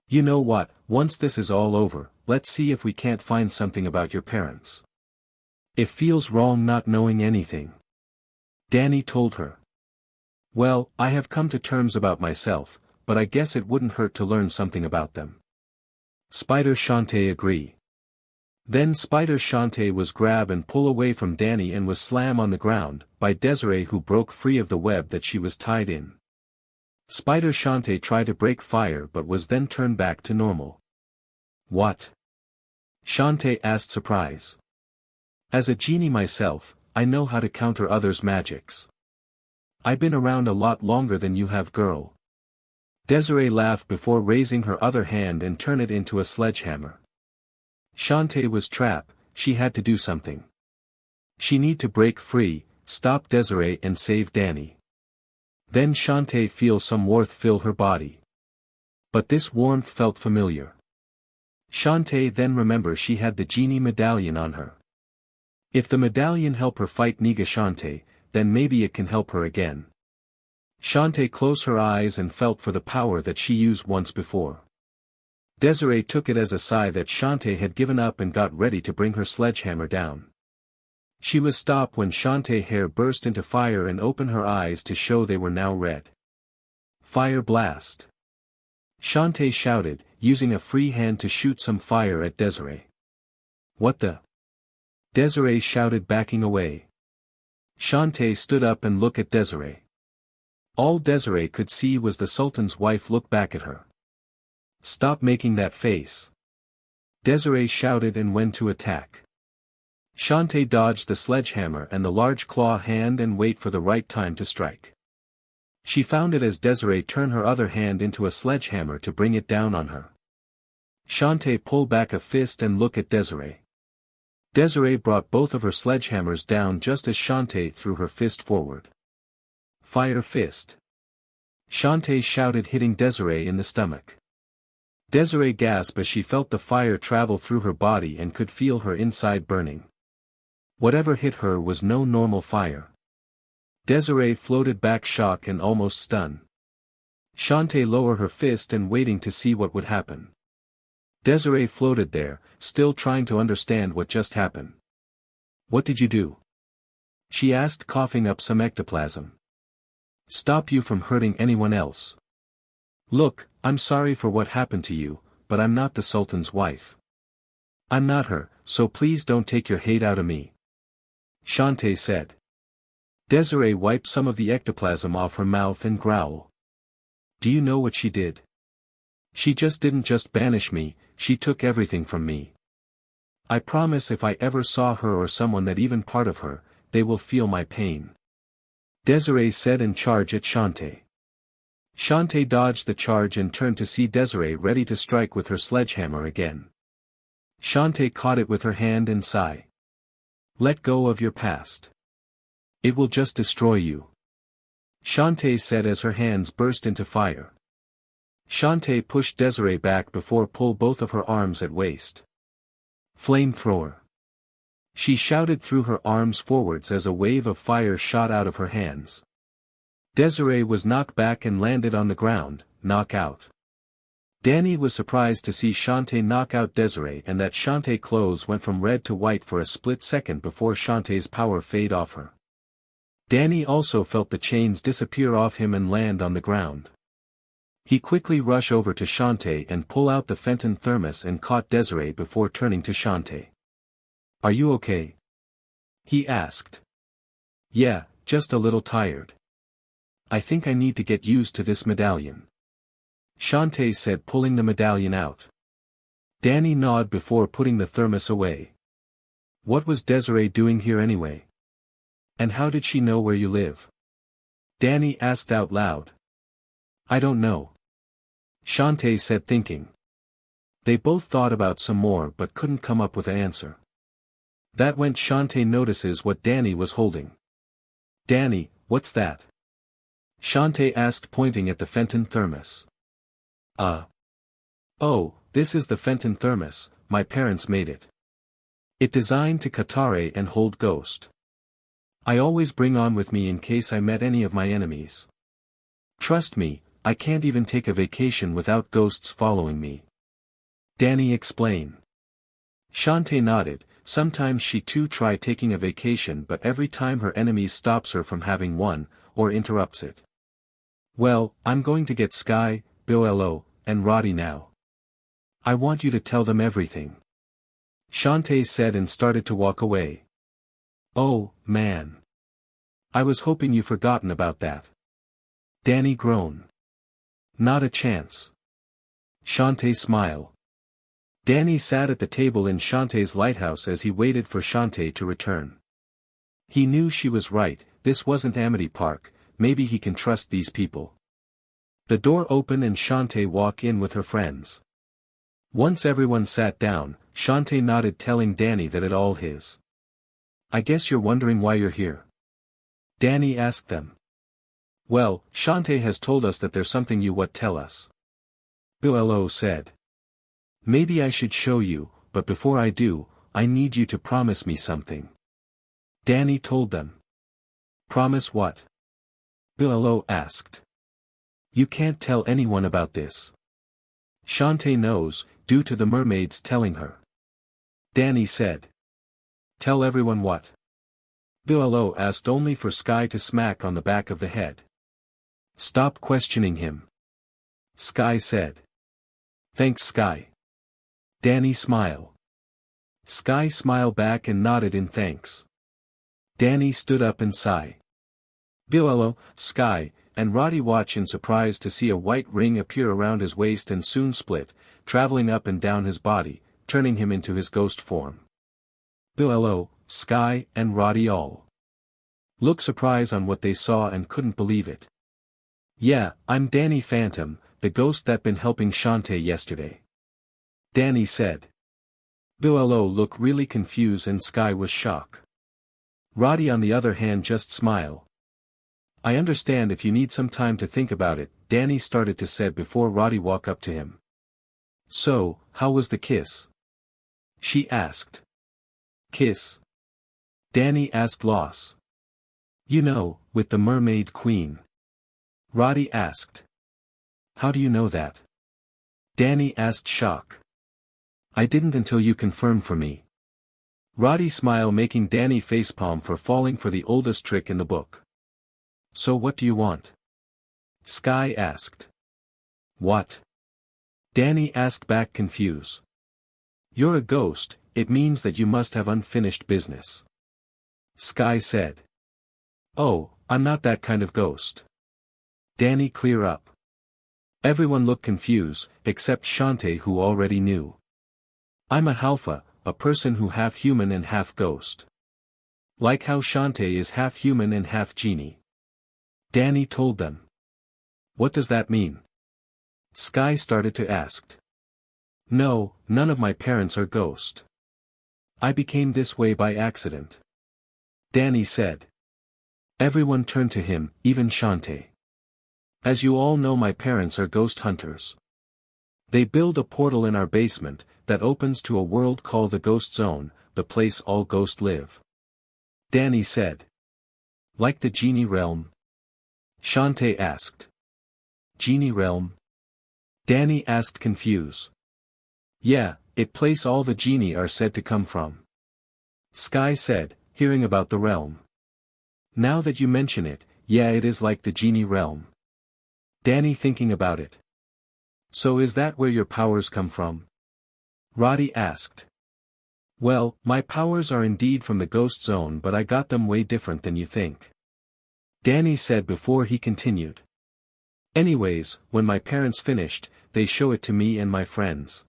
You know what, once this is all over, let's see if we can't find something about your parents. It feels wrong not knowing anything. Danny told her. Well, I have come to terms about myself, but I guess it wouldn't hurt to learn something about them. Spider Shantae agree. Then Spider Shantae was grab and pull away from Danny and was slam on the ground, by Desiree who broke free of the web that she was tied in. Spider Shantae tried to break fire but was then turned back to normal. What? Shantae asked surprise. As a genie myself, I know how to counter others' magics. I've been around a lot longer than you have, girl. Desiree laughed before raising her other hand and turned it into a sledgehammer. Shantae was trapped, she had to do something. She need to break free, stop Desiree and save Danny. Then Shantae feel some warmth fill her body. But this warmth felt familiar. Shantae then remembered she had the genie medallion on her. If the medallion help her fight Niga Shantae, then maybe it can help her again. Shantae closed her eyes and felt for the power that she used once before. Desiree took it as a sigh that Shantae had given up and got ready to bring her sledgehammer down. She was stopped when Shantae's hair burst into fire and opened her eyes to show they were now red. Fire blast! Shantae shouted, using a free hand to shoot some fire at Desiree. What the? Desiree shouted, backing away. Shantae stood up and looked at Desiree. All Desiree could see was the Sultan's wife look back at her. Stop making that face. Desiree shouted and went to attack. Shantae dodged the sledgehammer and the large claw hand and wait for the right time to strike. She found it as Desiree turned her other hand into a sledgehammer to bring it down on her. Shantae pulled back a fist and looked at Desiree. Desiree brought both of her sledgehammers down just as Shantae threw her fist forward. Fire fist! Shantae shouted, hitting Desiree in the stomach. Desiree gasped as she felt the fire travel through her body and could feel her inside burning. Whatever hit her was no normal fire. Desiree floated back shocked and almost stunned. Shantae lowered her fist and waiting to see what would happen. Desiree floated there, still trying to understand what just happened. What did you do? She asked, coughing up some ectoplasm. Stop you from hurting anyone else. Look, I'm sorry for what happened to you, but I'm not the Sultan's wife. I'm not her, so please don't take your hate out of me. Shantae said. Desiree wiped some of the ectoplasm off her mouth and growled. Do you know what she did? She didn't just banish me, she took everything from me. I promise if I ever saw her or someone that even part of her, they will feel my pain. Desiree said and charged at Shantae. Shantae dodged the charge and turned to see Desiree ready to strike with her sledgehammer again. Shantae caught it with her hand and sighed. Let go of your past. It will just destroy you. Shantae said as her hands burst into fire. Shantae pushed Desiree back before pulled both of her arms at waist. Flamethrower. She shouted through her arms forwards as a wave of fire shot out of her hands. Desiree was knocked back and landed on the ground, knock out. Danny was surprised to see Shantae knock out Desiree and that Shantae's clothes went from red to white for a split second before Shantae's power fade off her. Danny also felt the chains disappear off him and land on the ground. He quickly rushed over to Shantae and pulled out the Fenton thermos and caught Desiree before turning to Shantae. Are you okay? He asked. Yeah, just a little tired. I think I need to get used to this medallion. Shantae said, pulling the medallion out. Danny nodded before putting the thermos away. What was Desiree doing here anyway? And how did she know where you live? Danny asked out loud. I don't know. Shantae said, thinking. They both thought about some more but couldn't come up with an answer. That when Shantae notices what Danny was holding. Danny, what's that? Shantae asked, pointing at the Fenton thermos. Oh, this is the Fenton thermos, my parents made it. It designed to katare and hold ghost. I always bring on with me in case I met any of my enemies. Trust me, I can't even take a vacation without ghosts following me. Danny explained. Shantae nodded. Sometimes she too tried taking a vacation but every time her enemies stops her from having one, or interrupts it. Well, I'm going to get Sky, Billo, and Roddy now. I want you to tell them everything. Shantae said and started to walk away. Oh, man. I was hoping you've forgotten about that. Danny groaned. Not a chance. Shantae smiled. Danny sat at the table in Shantae's lighthouse as he waited for Shantae to return. He knew she was right, this wasn't Amity Park, maybe he can trust these people. The door opened and Shantae walked in with her friends. Once everyone sat down, Shantae nodded telling Danny that it all his. I guess you're wondering why you're here. Danny asked them. Well, Shantae has told us that there's something you what tell us. Billo said. Maybe I should show you, but before I do, I need you to promise me something. Danny told them. Promise what? Billo asked. You can't tell anyone about this. Shantae knows, due to the mermaids telling her. Danny said. Tell everyone what? Billo asked only for Sky to smack on the back of the head. Stop questioning him. Sky said. Thanks Sky. Danny smiled. Sky smiled back and nodded in thanks. Danny stood up and sighed. Billo, Sky, and Roddy watched in surprise to see a white ring appear around his waist and soon split, traveling up and down his body, turning him into his ghost form. Billo, Sky, and Roddy all looked surprised on what they saw and couldn't believe it. Yeah, I'm dannyphantom, the ghost that been helping Shantae yesterday. Danny said. Billo looked really confused and Sky was shocked. Roddy on the other hand just smiled. I understand if you need some time to think about it, Danny started to say before Roddy walked up to him. So, how was the kiss? She asked. Kiss? Danny asked lost. You know, with the mermaid queen. Roddy asked. How do you know that? Danny asked shock. I didn't until you confirmed for me. Roddy smiled making Danny facepalm for falling for the oldest trick in the book. So what do you want? Sky asked. What? Danny asked back confused. You're a ghost, it means that you must have unfinished business. Sky said. Oh, I'm not that kind of ghost. Danny clear up. Everyone looked confused, except Shantae who already knew. I'm a halfa, a person who half human and half ghost. Like how Shantae is half human and half genie. Danny told them. What does that mean? Sky started to ask. No, none of my parents are ghost. I became this way by accident. Danny said. Everyone turned to him, even Shantae. As you all know, my parents are ghost hunters. They build a portal in our basement, that opens to a world called the Ghost Zone, the place all ghosts live. Danny said. Like the genie realm? Shantae asked. Genie realm? Danny asked confused. Yeah, it place all the genie are said to come from. Sky said, hearing about the realm. Now that you mention it, yeah, it is like the genie realm. Danny thinking about it. So is that where your powers come from? Roddy asked. Well, my powers are indeed from the Ghost Zone, but I got them way different than you think. Danny said before he continued. Anyways, when my parents finished, they show it to me and my friends.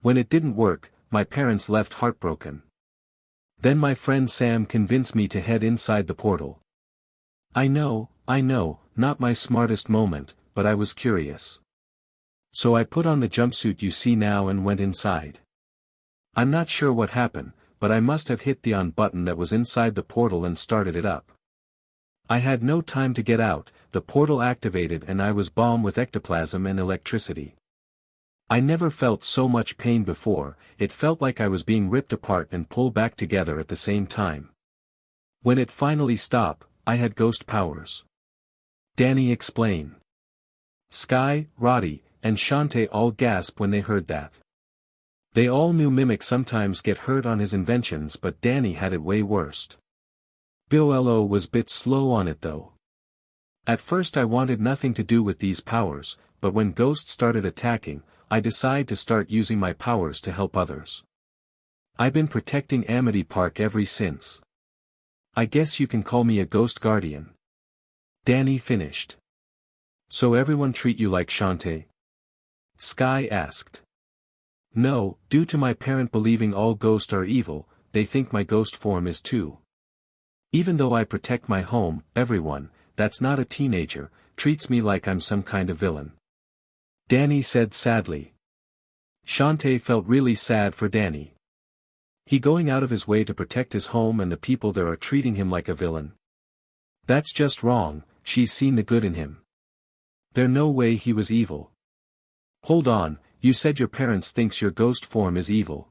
When it didn't work, my parents left heartbroken. Then my friend Sam convinced me to head inside the portal. I know, not my smartest moment, but I was curious. So I put on the jumpsuit you see now and went inside. I'm not sure what happened, but I must have hit the on button that was inside the portal and started it up. I had no time to get out, the portal activated and I was bombed with ectoplasm and electricity. I never felt so much pain before, it felt like I was being ripped apart and pulled back together at the same time. When it finally stopped, I had ghost powers. Danny explained. Sky, Roddy, and Shantae all gasped when they heard that. They all knew Mimic sometimes get hurt on his inventions, but Danny had it way worse. Billo was bit slow on it though. At first I wanted nothing to do with these powers, but when ghosts started attacking, I decided to start using my powers to help others. I've been protecting Amity Park ever since. I guess you can call me a ghost guardian. Danny finished. So everyone treat you like Shantae? Sky asked. No, due to my parent believing all ghosts are evil, they think my ghost form is too. Even though I protect my home, everyone, that's not a teenager, treats me like I'm some kind of villain. Danny said sadly. Shantae felt really sad for Danny. He going out of his way to protect his home and the people there are treating him like a villain. That's just wrong, she's seen the good in him. There's no way he was evil. Hold on, you said your parents thinks your ghost form is evil.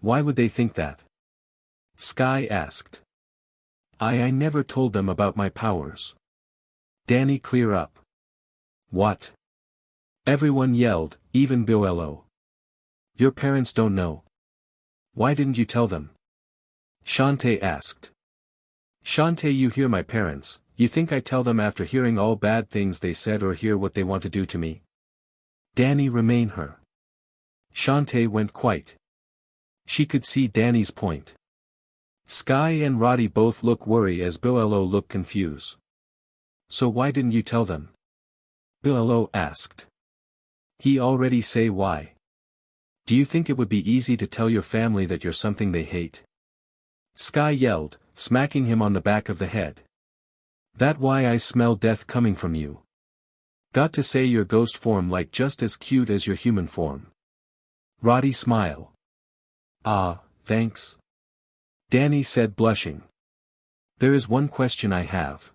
Why would they think that? Sky asked. I never told them about my powers. Danny clear up. What? Everyone yelled, even Boello. Your parents don't know. Why didn't you tell them? Shantae asked. Shantae, you hear my parents, you think I tell them after hearing all bad things they said or hear what they want to do to me? Danny remain her. Shantae went quiet. She could see Danny's point. Sky and Roddy both look worried as Boello looked confused. So why didn't you tell them? Boello asked. He already say why. Do you think it would be easy to tell your family that you're something they hate? Sky yelled, smacking him on the back of the head. That why I smell death coming from you. Got to say your ghost form like just as cute as your human form. Roddy smile. Ah, thanks. Danny said blushing. There is one question I have.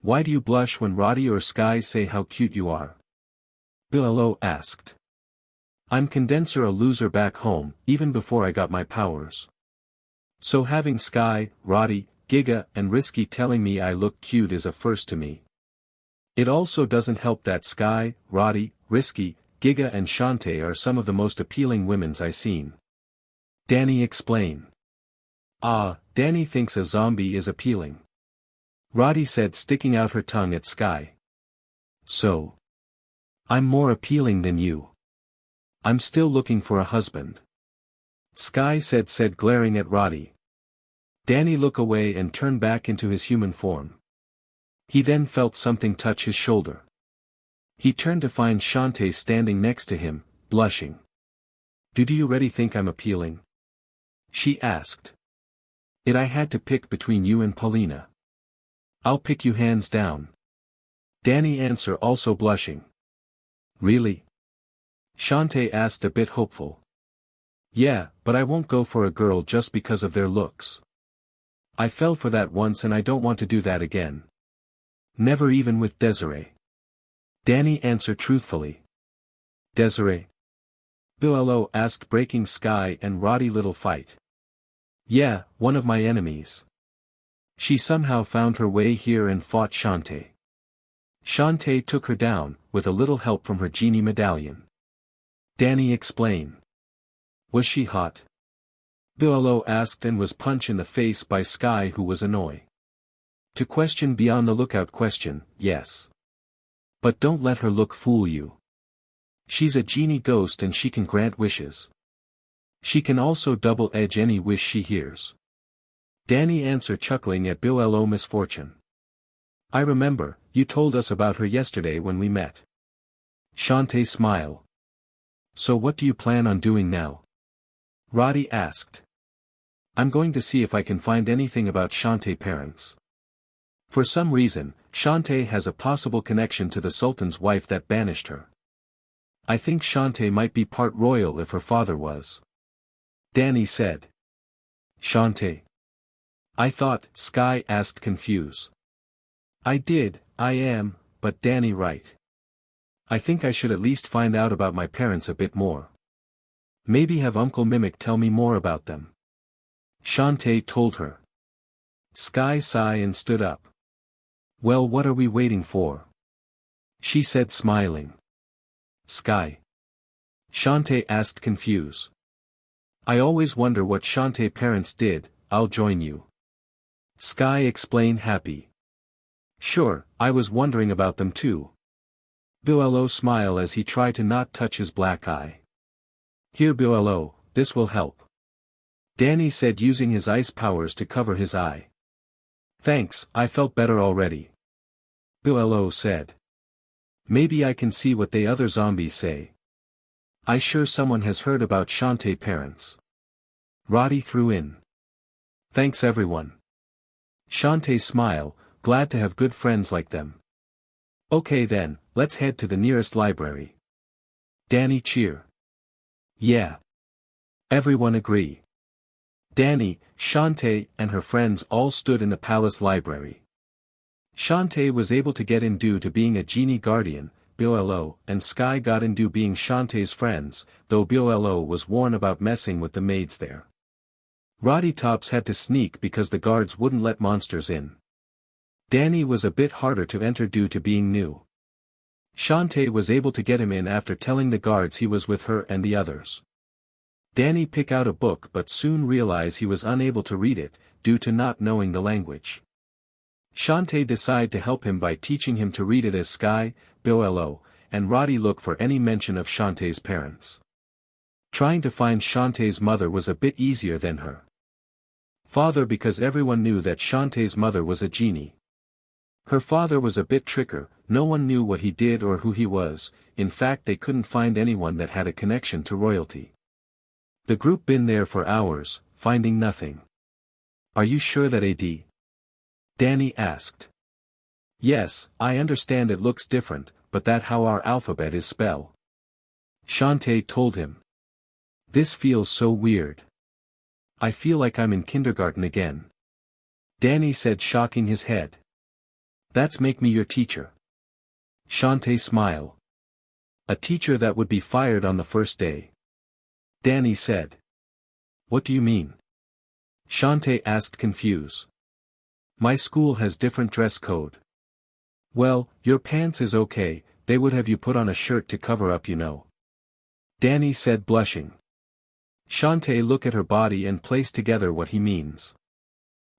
Why do you blush when Roddy or Sky say how cute you are? Boello asked. I'm condenser a loser back home, even before I got my powers. So having Sky, Roddy, Giga and Risky telling me I look cute is a first to me. It also doesn't help that Sky, Roddy, Risky, Giga and Shantae are some of the most appealing women's I seen. Danny explained. Ah, Danny thinks a zombie is appealing. Roddy said, sticking out her tongue at Sky. So? I'm more appealing than you. I'm still looking for a husband. Sky said glaring at Roddy. Danny looked away and turned back into his human form. He then felt something touch his shoulder. He turned to find Shantae standing next to him, blushing. Do you really think I'm appealing? She asked. I had to pick between you and Paulina. I'll pick you hands down. Danny answered, also blushing. Really? Shantae asked, a bit hopeful. Yeah, but I won't go for a girl just because of their looks. I fell for that once and I don't want to do that again. Never, even with Desiree. Danny answered truthfully. Desiree? Boello asked, breaking Sky and Roddy little fight. Yeah, one of my enemies. She somehow found her way here and fought Shantae. Shantae took her down, with a little help from her genie medallion. Danny explained. Was she hot? Boello asked and was punched in the face by Sky, who was annoyed. To question beyond the lookout question, yes. But don't let her look fool you. She's a genie ghost and she can grant wishes. She can also double-edge any wish she hears. Danny answered, chuckling at Boello misfortune. I remember, you told us about her yesterday when we met. Shantae smiled. So what do you plan on doing now? Roddy asked. I'm going to see if I can find anything about Shantae's parents. For some reason, Shantae has a possible connection to the Sultan's wife that banished her. I think Shantae might be part royal if her father was. Danny said. Shantae. I thought, Sky asked confused. I am, but Danny right. I think I should at least find out about my parents a bit more. Maybe have Uncle Mimic tell me more about them. Shantae told her. Sky sighed and stood up. Well, what are we waiting for? She said, smiling. Sky. Shantae asked confused. I always wonder what Shantae's parents did, I'll join you. Sky explained happy. Sure, I was wondering about them too. Boruto smiled as he tried to not touch his black eye. Here Boruto, this will help. Danny said using his ice powers to cover his eye. Thanks, I felt better already. Boruto said. Maybe I can see what the other zombies say. I sure someone has heard about Shantae parents. Roddy threw in. Thanks everyone. Shantae smiled, glad to have good friends like them. Okay then, let's head to the nearest library. Danny cheer. Yeah. Everyone agree. Danny, Shantae, and her friends all stood in the palace library. Shantae was able to get in due to being a genie guardian, Boruto and Sky got in due being Shantae's friends, though Boruto was warned about messing with the maids there. Roddy Tops had to sneak because the guards wouldn't let monsters in. Danny was a bit harder to enter due to being new. Shantae was able to get him in after telling the guards he was with her and the others. Danny picked out a book but soon realized he was unable to read it, due to not knowing the language. Shantae decided to help him by teaching him to read it as Sky, Boruto, and Roddy look for any mention of Shantae's parents. Trying to find Shantae's mother was a bit easier than her father because everyone knew that Shantae's mother was a genie. Her father was a bit tricker, no one knew what he did or who he was, in fact they couldn't find anyone that had a connection to royalty. The group been there for hours, finding nothing. Are you sure that AD? Danny asked. Yes, I understand it looks different, but that's how our alphabet is spelled. Shantae told him. This feels so weird. I feel like I'm in kindergarten again. Danny said, shaking his head. That's make me your teacher. Shantae smiled. A teacher that would be fired on the first day. Danny said. What do you mean? Shantae asked confused. My school has different dress code. Well, your pants is okay, they would have you put on a shirt to cover up you know. Danny said blushing. Shantae looked at her body and placed together what he means.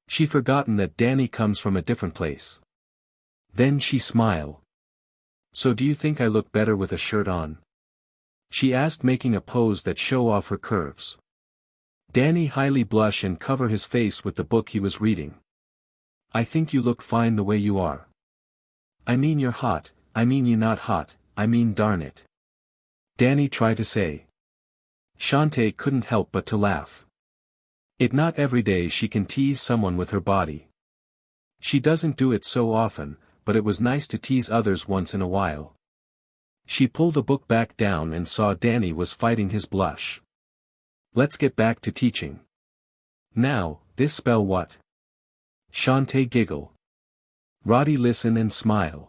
She forgotten that Danny comes from a different place. Then she smiled. So do you think I look better with a shirt on? She asked making a pose that show off her curves. Danny highly blushed and covered his face with the book he was reading. I think you look fine the way you are. I mean you're hot, I mean you not hot, I mean darn it. Danny tried to say. Shantae couldn't help but to laugh. It not every day she can tease someone with her body. She doesn't do it so often, but it was nice to tease others once in a while. She pulled the book back down and saw Danny was fighting his blush. Let's get back to teaching. Now, this spell what? Shantae giggled. Roddy listened and smiled.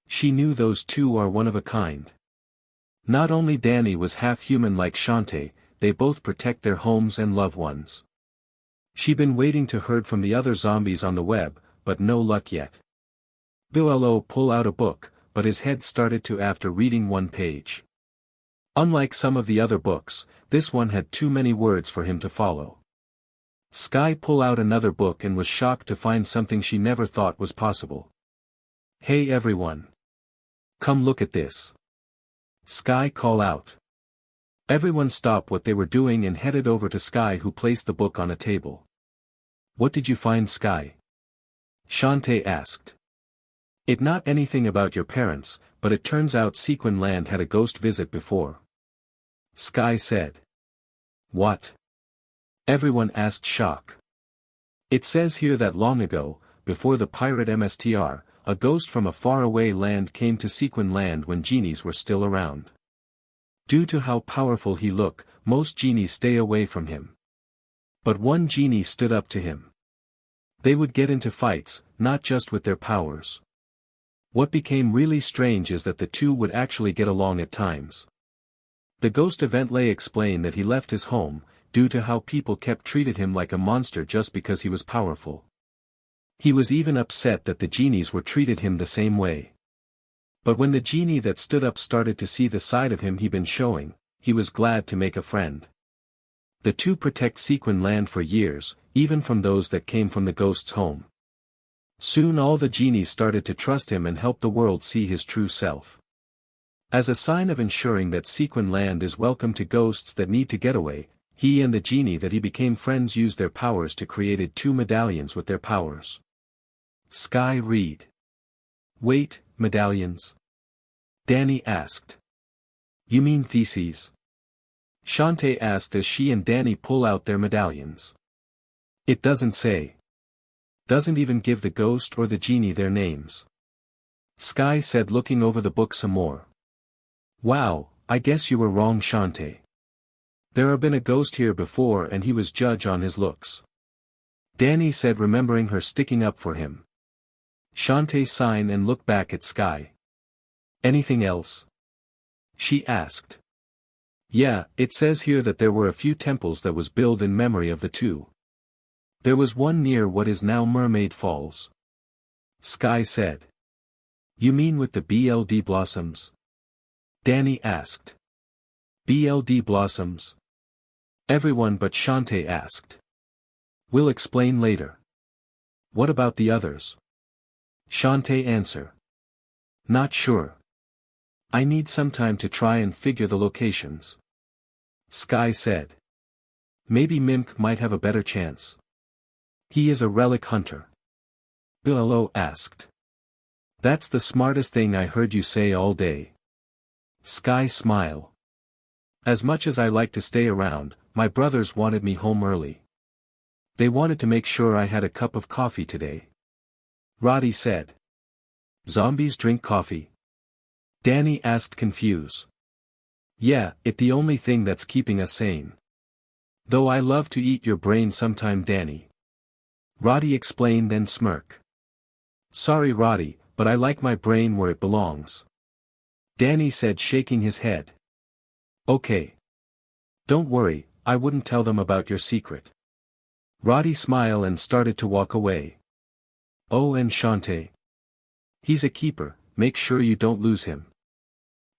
She knew those two are one of a kind. Not only Danny was half human like Shantae, they both protect their homes and loved ones. She'd been waiting to heard from the other zombies on the web, but no luck yet. Boruto pulled out a book, but his head started to after reading one page. Unlike some of the other books, this one had too many words for him to follow. Sky pulled out another book and was shocked to find something she never thought was possible. Hey everyone! Come look at this! Sky called out. Everyone stopped what they were doing and headed over to Sky, who placed the book on a table. What did you find, Sky? Shantae asked. It not anything about your parents, but it turns out Sequin Land had a ghost visit before. Sky said. What? Everyone asked shock. It says here that long ago, before the pirate MSTR, a ghost from a faraway land came to Sequin Land when genies were still around. Due to how powerful he looked, most genies stay away from him. But one genie stood up to him. They would get into fights, not just with their powers. What became really strange is that the two would actually get along at times. The ghost event lay explained that he left his home, due to how people kept treated him like a monster just because he was powerful. He was even upset that the genies were treated him the same way. But when the genie that stood up started to see the side of him he'd been showing, he was glad to make a friend. The two protect Sequin Land for years, even from those that came from the ghost's home. Soon all the genies started to trust him and help the world see his true self. As a sign of ensuring that Sequin Land is welcome to ghosts that need to get away, he and the genie that he became friends used their powers to create 2 medallions with their powers. Sky read. Wait, medallions? Danny asked. You mean theses? Shantae asked as she and Danny pull out their medallions. It doesn't say. Doesn't even give the ghost or the genie their names. Sky said, looking over the book some more. Wow, I guess you were wrong, Shantae. There have been a ghost here before and he was judged on his looks. Danny said, remembering her sticking up for him. Shantae sighed and looked back at Sky. Anything else? She asked. Yeah, it says here that there were a few temples that was built in memory of the 2. There was one near what is now Mermaid Falls. Sky said. You mean with the BLD blossoms? Danny asked. BLD blossoms? Everyone but Shantae asked. We'll explain later. What about the others? Shantae answered. Not sure. I need some time to try and figure the locations. Sky said. Maybe Mimk might have a better chance. He is a relic hunter. Billo asked. That's the smartest thing I heard you say all day. Sky smiled. As much as I like to stay around, my brothers wanted me home early. They wanted to make sure I had a cup of coffee today. Roddy said. Zombies drink coffee? Danny asked, confused. Yeah, it's the only thing that's keeping us sane. Though I love to eat your brain sometime, Danny. Roddy explained, then smirked. Sorry, Roddy, but I like my brain where it belongs. Danny said, shaking his head. Okay. Don't worry, I wouldn't tell them about your secret. Roddy smiled and started to walk away. Oh, and Shantae. He's a keeper, make sure you don't lose him.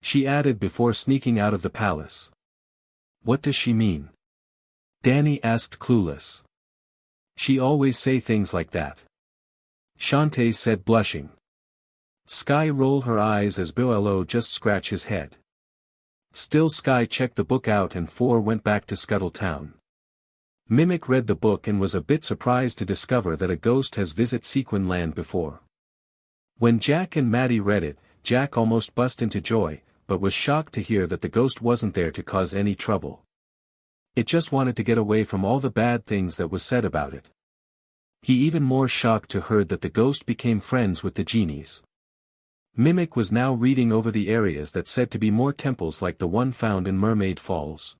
She added before sneaking out of the palace. What does she mean? Danny asked, clueless. She always say things like that. Shantae said, blushing. Sky rolled her eyes as Billo just scratched his head. Still, Sky checked the book out and 4 went back to Scuttle Town. Mimic read the book and was a bit surprised to discover that a ghost has visited Sequin Land before. When Jack and Maddie read it, Jack almost burst into joy, but was shocked to hear that the ghost wasn't there to cause any trouble. It just wanted to get away from all the bad things that was said about it. He even more shocked to heard that the ghost became friends with the genies. Mimic was now reading over the areas that said to be more temples like the one found in Mermaid Falls.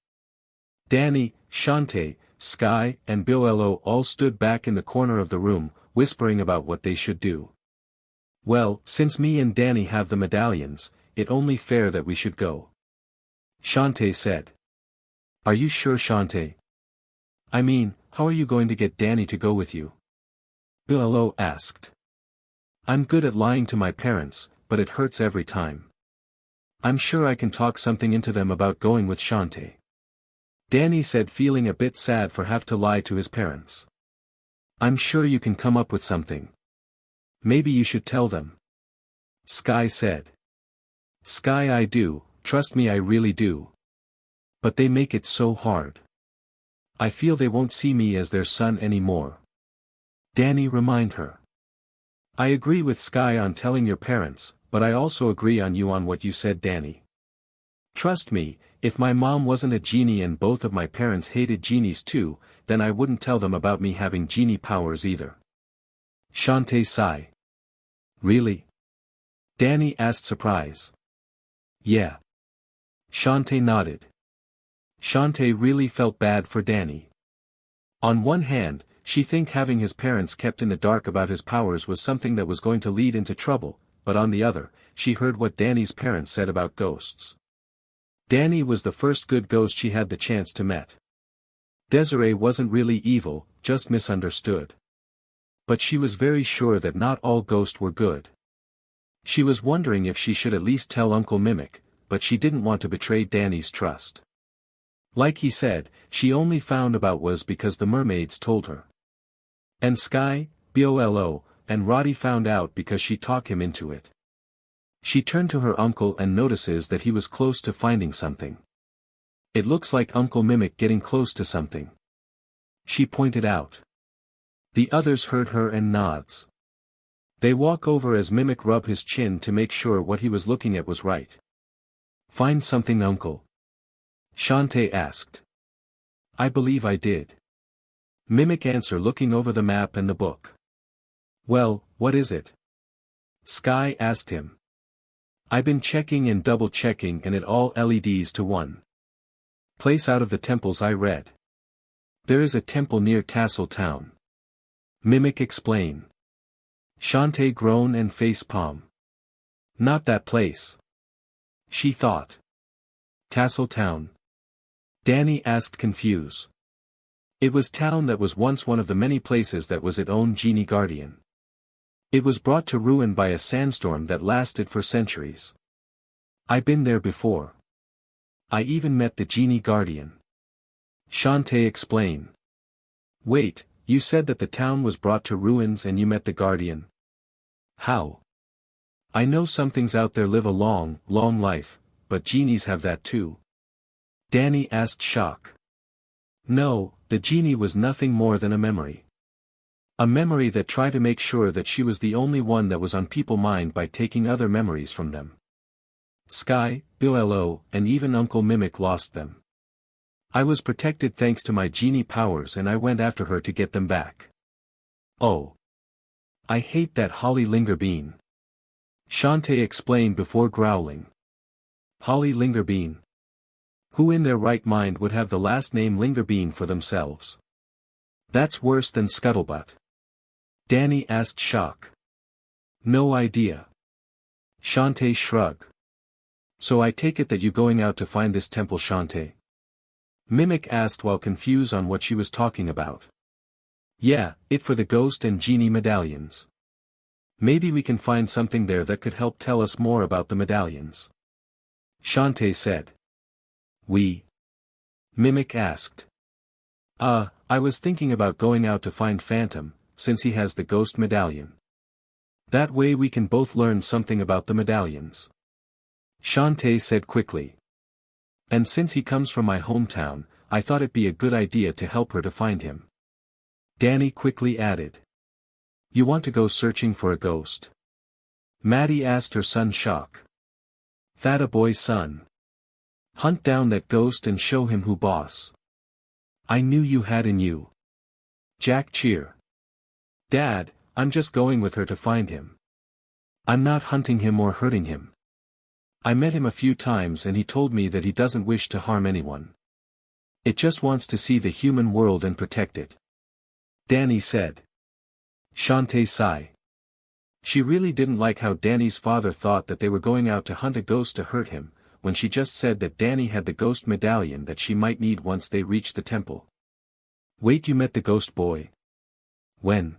Danny, Shantae, Sky, and Billo all stood back in the corner of the room, whispering about what they should do. Well, since me and Danny have the medallions, it's only fair that we should go. Shantae said. Are you sure, Shantae? I mean, how are you going to get Danny to go with you? Billo asked. I'm good at lying to my parents, but it hurts every time. I'm sure I can talk something into them about going with Shantae. Danny said, feeling a bit sad for have to lie to his parents. I'm sure you can come up with something. Maybe you should tell them. Sky said. Sky, I do, trust me, I really do. But they make it so hard. I feel they won't see me as their son anymore. Danny reminded her. I agree with Sky on telling your parents, but I also agree on you on what you said, Danny. Trust me, if my mom wasn't a genie and both of my parents hated genies too, then I wouldn't tell them about me having genie powers either. Shantae sighed. Really? Danny asked, surprised. Yeah. Shantae nodded. Shantae really felt bad for Danny. On one hand, she think having his parents kept in the dark about his powers was something that was going to lead into trouble, but on the other, she heard what Danny's parents said about ghosts. Danny was the first good ghost she had the chance to met. Desiree wasn't really evil, just misunderstood. But she was very sure that not all ghosts were good. She was wondering if she should at least tell Uncle Mimic, but she didn't want to betray Danny's trust. Like he said, she only found about was because the mermaids told her. And Sky, Billo, and Roddy found out because she talked him into it. She turned to her uncle and notices that he was close to finding something. It looks like Uncle Mimic getting close to something. She pointed out. The others heard her and nods. They walk over as Mimic rub his chin to make sure what he was looking at was right. Find something, uncle? Shantae asked. I believe I did. Mimic answer looking over the map and the book. Well, what is it? Sky asked him. I've been checking and double checking and it all LEDs to one place out of the temples I read. There is a temple near Tassel Town. Mimic explain. Shantae groan and face palm. Not that place. She thought. Tassel Town. Danny asked confused. It was town that was once one of the many places that was its own genie guardian. It was brought to ruin by a sandstorm that lasted for centuries. I've been there before. I even met the genie guardian. Shantae explain. Wait, you said that the town was brought to ruins and you met the guardian? How? I know some things out there live a long, long life, but genies have that too. Danny asked shock. No, the genie was nothing more than a memory. A memory that tried to make sure that she was the only one that was on people's mind by taking other memories from them. Sky, Billo, and even Uncle Mimic lost them. I was protected thanks to my genie powers and I went after her to get them back. Oh. I hate that Holly Lingerbean. Shantae explained before growling. Holly Lingerbean. Who in their right mind would have the last name Lingerbean for themselves? That's worse than Scuttlebutt. Danny asked shock. No idea. Shantae shrugged. So I take it that you going out to find this temple, Shantae? Mimic asked while confused on what she was talking about. Yeah, it for the ghost and genie medallions. Maybe we can find something there that could help tell us more about the medallions. Shantae said. We? Mimic asked. I was thinking about going out to find Phantom, since he has the ghost medallion. That way we can both learn something about the medallions. Shantae said quickly. And since he comes from my hometown, I thought it'd be a good idea to help her to find him. Danny quickly added. You want to go searching for a ghost? Maddie asked her son shock. That a boy's son. Hunt down that ghost and show him who boss. I knew you had in you. Jack cheer. Dad, I'm just going with her to find him. I'm not hunting him or hurting him. I met him a few times and he told me that he doesn't wish to harm anyone. It just wants to see the human world and protect it. Danny said. Shantae sighed. She really didn't like how Danny's father thought that they were going out to hunt a ghost to hurt him, when she just said that Danny had the ghost medallion that she might need once they reached the temple. Wait, you met the ghost boy? When?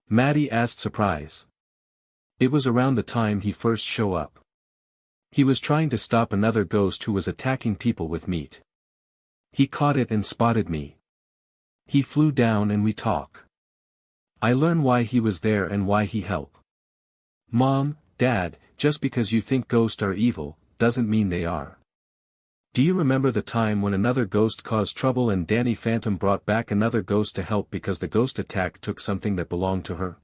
Maddie asked surprise. It was around the time he first showed up. He was trying to stop another ghost who was attacking people with meat. He caught it and spotted me. He flew down and we talk. I learn why he was there and why he helped. Mom, Dad, just because you think ghosts are evil, doesn't mean they are. Do you remember the time when another ghost caused trouble and dannyphantom brought back another ghost to help because the ghost attack took something that belonged to her?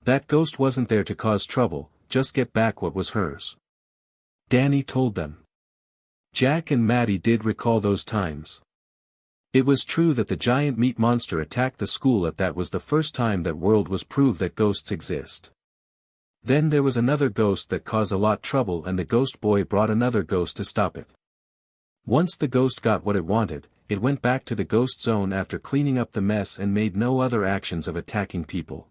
That ghost wasn't there to cause trouble, just get back what was hers. Danny told them. Jack and Maddie did recall those times. It was true that the giant meat monster attacked the school. That was the first time that world was proved that ghosts exist. Then there was another ghost that caused a lot trouble and the ghost boy brought another ghost to stop it. Once the ghost got what it wanted, it went back to the ghost zone after cleaning up the mess and made no other actions of attacking people.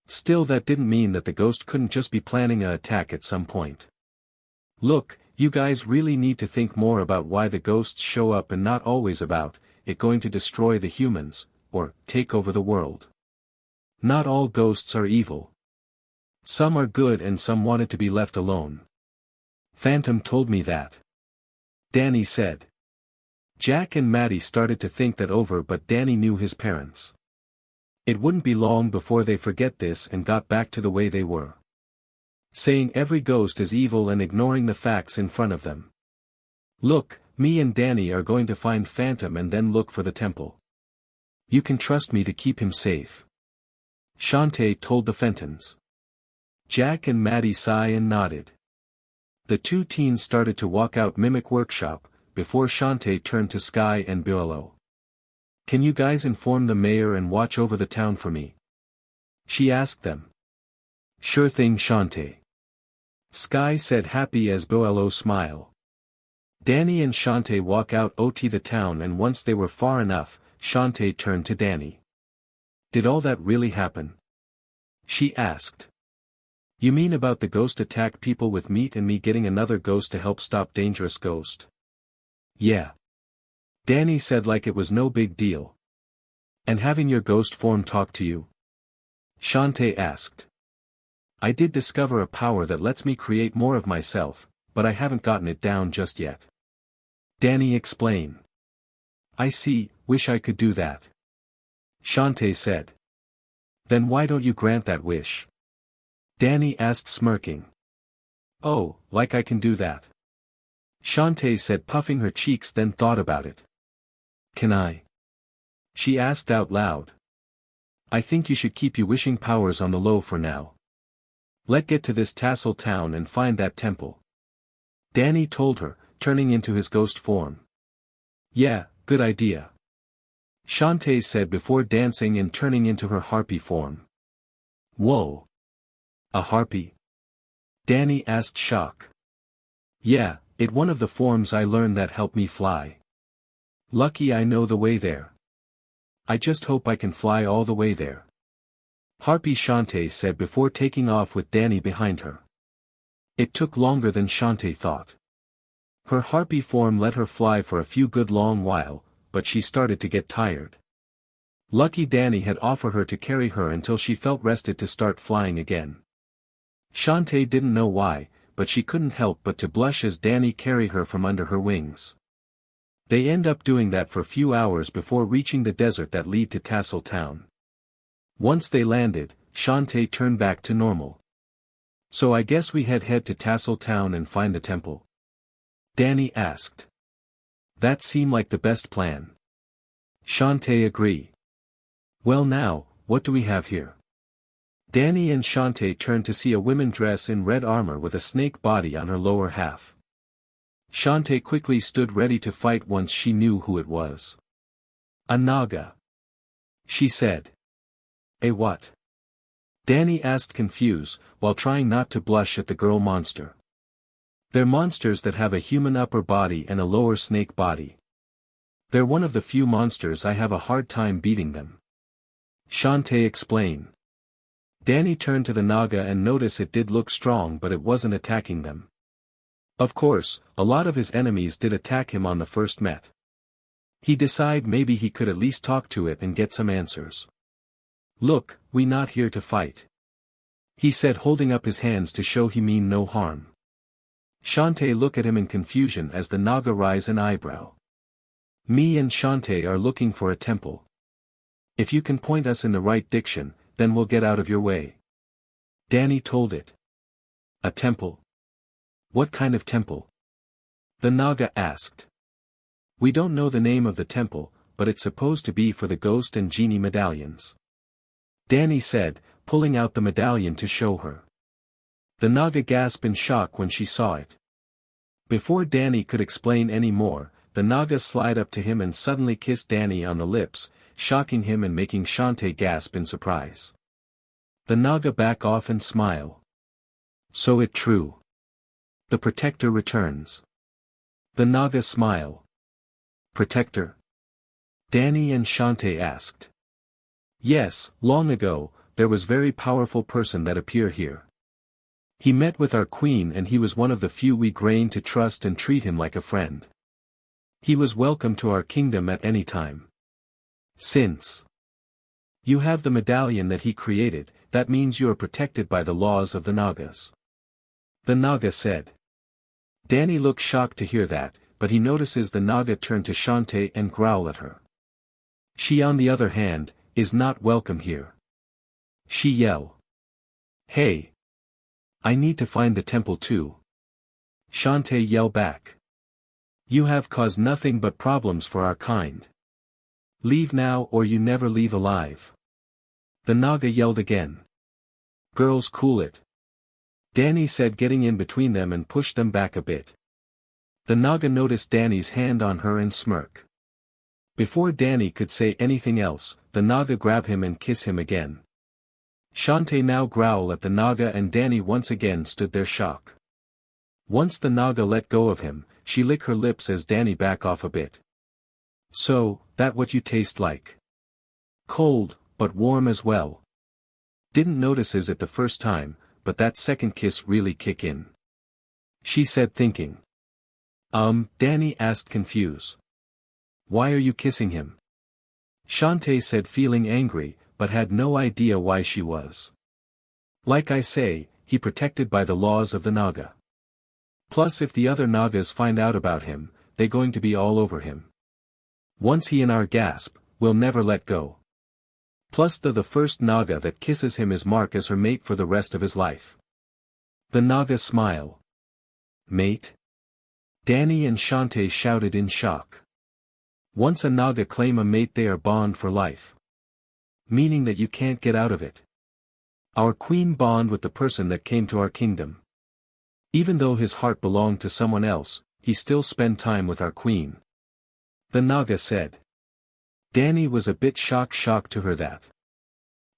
Still, that didn't mean that the ghost couldn't just be planning an attack at some point. Look, you guys really need to think more about why the ghosts show up and not always about it going to destroy the humans, or take over the world. Not all ghosts are evil. Some are good and some wanted to be left alone. Phantom told me that. Danny said. Jack and Maddie started to think that over, but Danny knew his parents. It wouldn't be long before they forget this and got back to the way they were. Saying every ghost is evil and ignoring the facts in front of them. Look, me and Danny are going to find Phantom and then look for the temple. You can trust me to keep him safe. Shantae told the Fentons. Jack and Maddie sighed and nodded. The two teens started to walk out Mimic Workshop, before Shantae turned to Sky and Biolo. Can you guys inform the mayor and watch over the town for me? She asked them. Sure thing, Shantae. Sky said, happy as Biolo smile. Danny and Shantae walk out OT the town, and once they were far enough, Shantae turned to Danny. Did all that really happen? She asked. You mean about the ghost attack people with meat and me getting another ghost to help stop dangerous ghost? Yeah. Danny said like it was no big deal. And having your ghost form talk to you? Shantae asked. I did discover a power that lets me create more of myself, but I haven't gotten it down just yet. Danny explained. I see, wish I could do that. Shantae said. Then why don't you grant that wish? Danny asked, smirking. Oh, like I can do that. Shantae said, puffing her cheeks, then thought about it. Can I? She asked out loud. I think you should keep your wishing powers on the low for now. Let's get to this tassel town and find that temple. Danny told her, turning into his ghost form. Yeah, good idea. Shantae said before dancing and turning into her harpy form. Whoa. A harpy? Danny asked, shock. Yeah, it's one of the forms I learned that help me fly. Lucky I know the way there. I just hope I can fly all the way there. Harpy, Shantae said before taking off with Danny behind her. It took longer than Shantae thought. Her harpy form let her fly for a few good long while, but she started to get tired. Lucky Danny had offered her to carry her until she felt rested to start flying again. Shantae didn't know why, but she couldn't help but to blush as Danny carried her from under her wings. They end up doing that for a few hours before reaching the desert that lead to Tassel Town. Once they landed, Shantae turned back to normal. So I guess we head to Tassel Town and find the temple? Danny asked. That seemed like the best plan. Shantae agreed. Well now, what do we have here? Danny and Shantae turned to see a woman dressed in red armor with a snake body on her lower half. Shantae quickly stood ready to fight once she knew who it was. A Naga. She said. A what? Danny asked, confused, while trying not to blush at the girl monster. They're monsters that have a human upper body and a lower snake body. They're one of the few monsters I have a hard time beating them. Shantae explained. Danny turned to the Naga and noticed it did look strong, but it wasn't attacking them. Of course, a lot of his enemies did attack him on the first met. He decided maybe he could at least talk to it and get some answers. Look, we not here to fight. He said, holding up his hands to show he mean no harm. Shantae looked at him in confusion as the Naga raised an eyebrow. Me and Shantae are looking for a temple. If you can point us in the right direction, then we'll get out of your way. Danny told it. A temple? What kind of temple? The Naga asked. We don't know the name of the temple, but it's supposed to be for the ghost and genie medallions. Danny said, pulling out the medallion to show her. The Naga gasped in shock when she saw it. Before Danny could explain any more, the Naga slid up to him and suddenly kissed Danny on the lips, shocking him and making Shantae gasp in surprise. The Naga back off and smile. So it true. The protector returns. The Naga smile. Protector? Danny and Shantae asked. Yes, long ago, there was very powerful person that appear here. He met with our queen and he was one of the few we grain to trust and treat him like a friend. He was welcome to our kingdom at any time. Since you have the medallion that he created, that means you are protected by the laws of the Nagas. The Naga said. Danny looked shocked to hear that, but he notices the Naga turn to Shantae and growl at her. She on the other hand, is not welcome here. She yell. Hey! I need to find the temple too. Shantae yell back. You have caused nothing but problems for our kind. Leave now or you never leave alive. The Naga yelled again. Girls, cool it. Danny said, getting in between them and pushed them back a bit. The Naga noticed Danny's hand on her and smirk. Before Danny could say anything else, the Naga grab him and kiss him again. Shantae now growl at the Naga and Danny once again stood there shocked. Once the Naga let go of him, she lick her lips as Danny back off a bit. So, that what you taste like? Cold, but warm as well. Didn't notice is it the first time, but that second kiss really kick in. She said thinking. Danny asked confused. Why are you kissing him? Shantae said feeling angry, but had no idea why she was. Like I say, he protected by the laws of the Naga. Plus if the other Nagas find out about him, they going to be all over him. Once he in our gasp, we'll never let go. Plus the first Naga that kisses him is mark as her mate for the rest of his life. The Naga smile. Mate? Danny and Shantae shouted in shock. Once a Naga claim a mate they are bond for life. Meaning that you can't get out of it. Our queen bond with the person that came to our kingdom. Even though his heart belonged to someone else, he still spend time with our queen. The Naga said. Danny was a bit shocked to her that.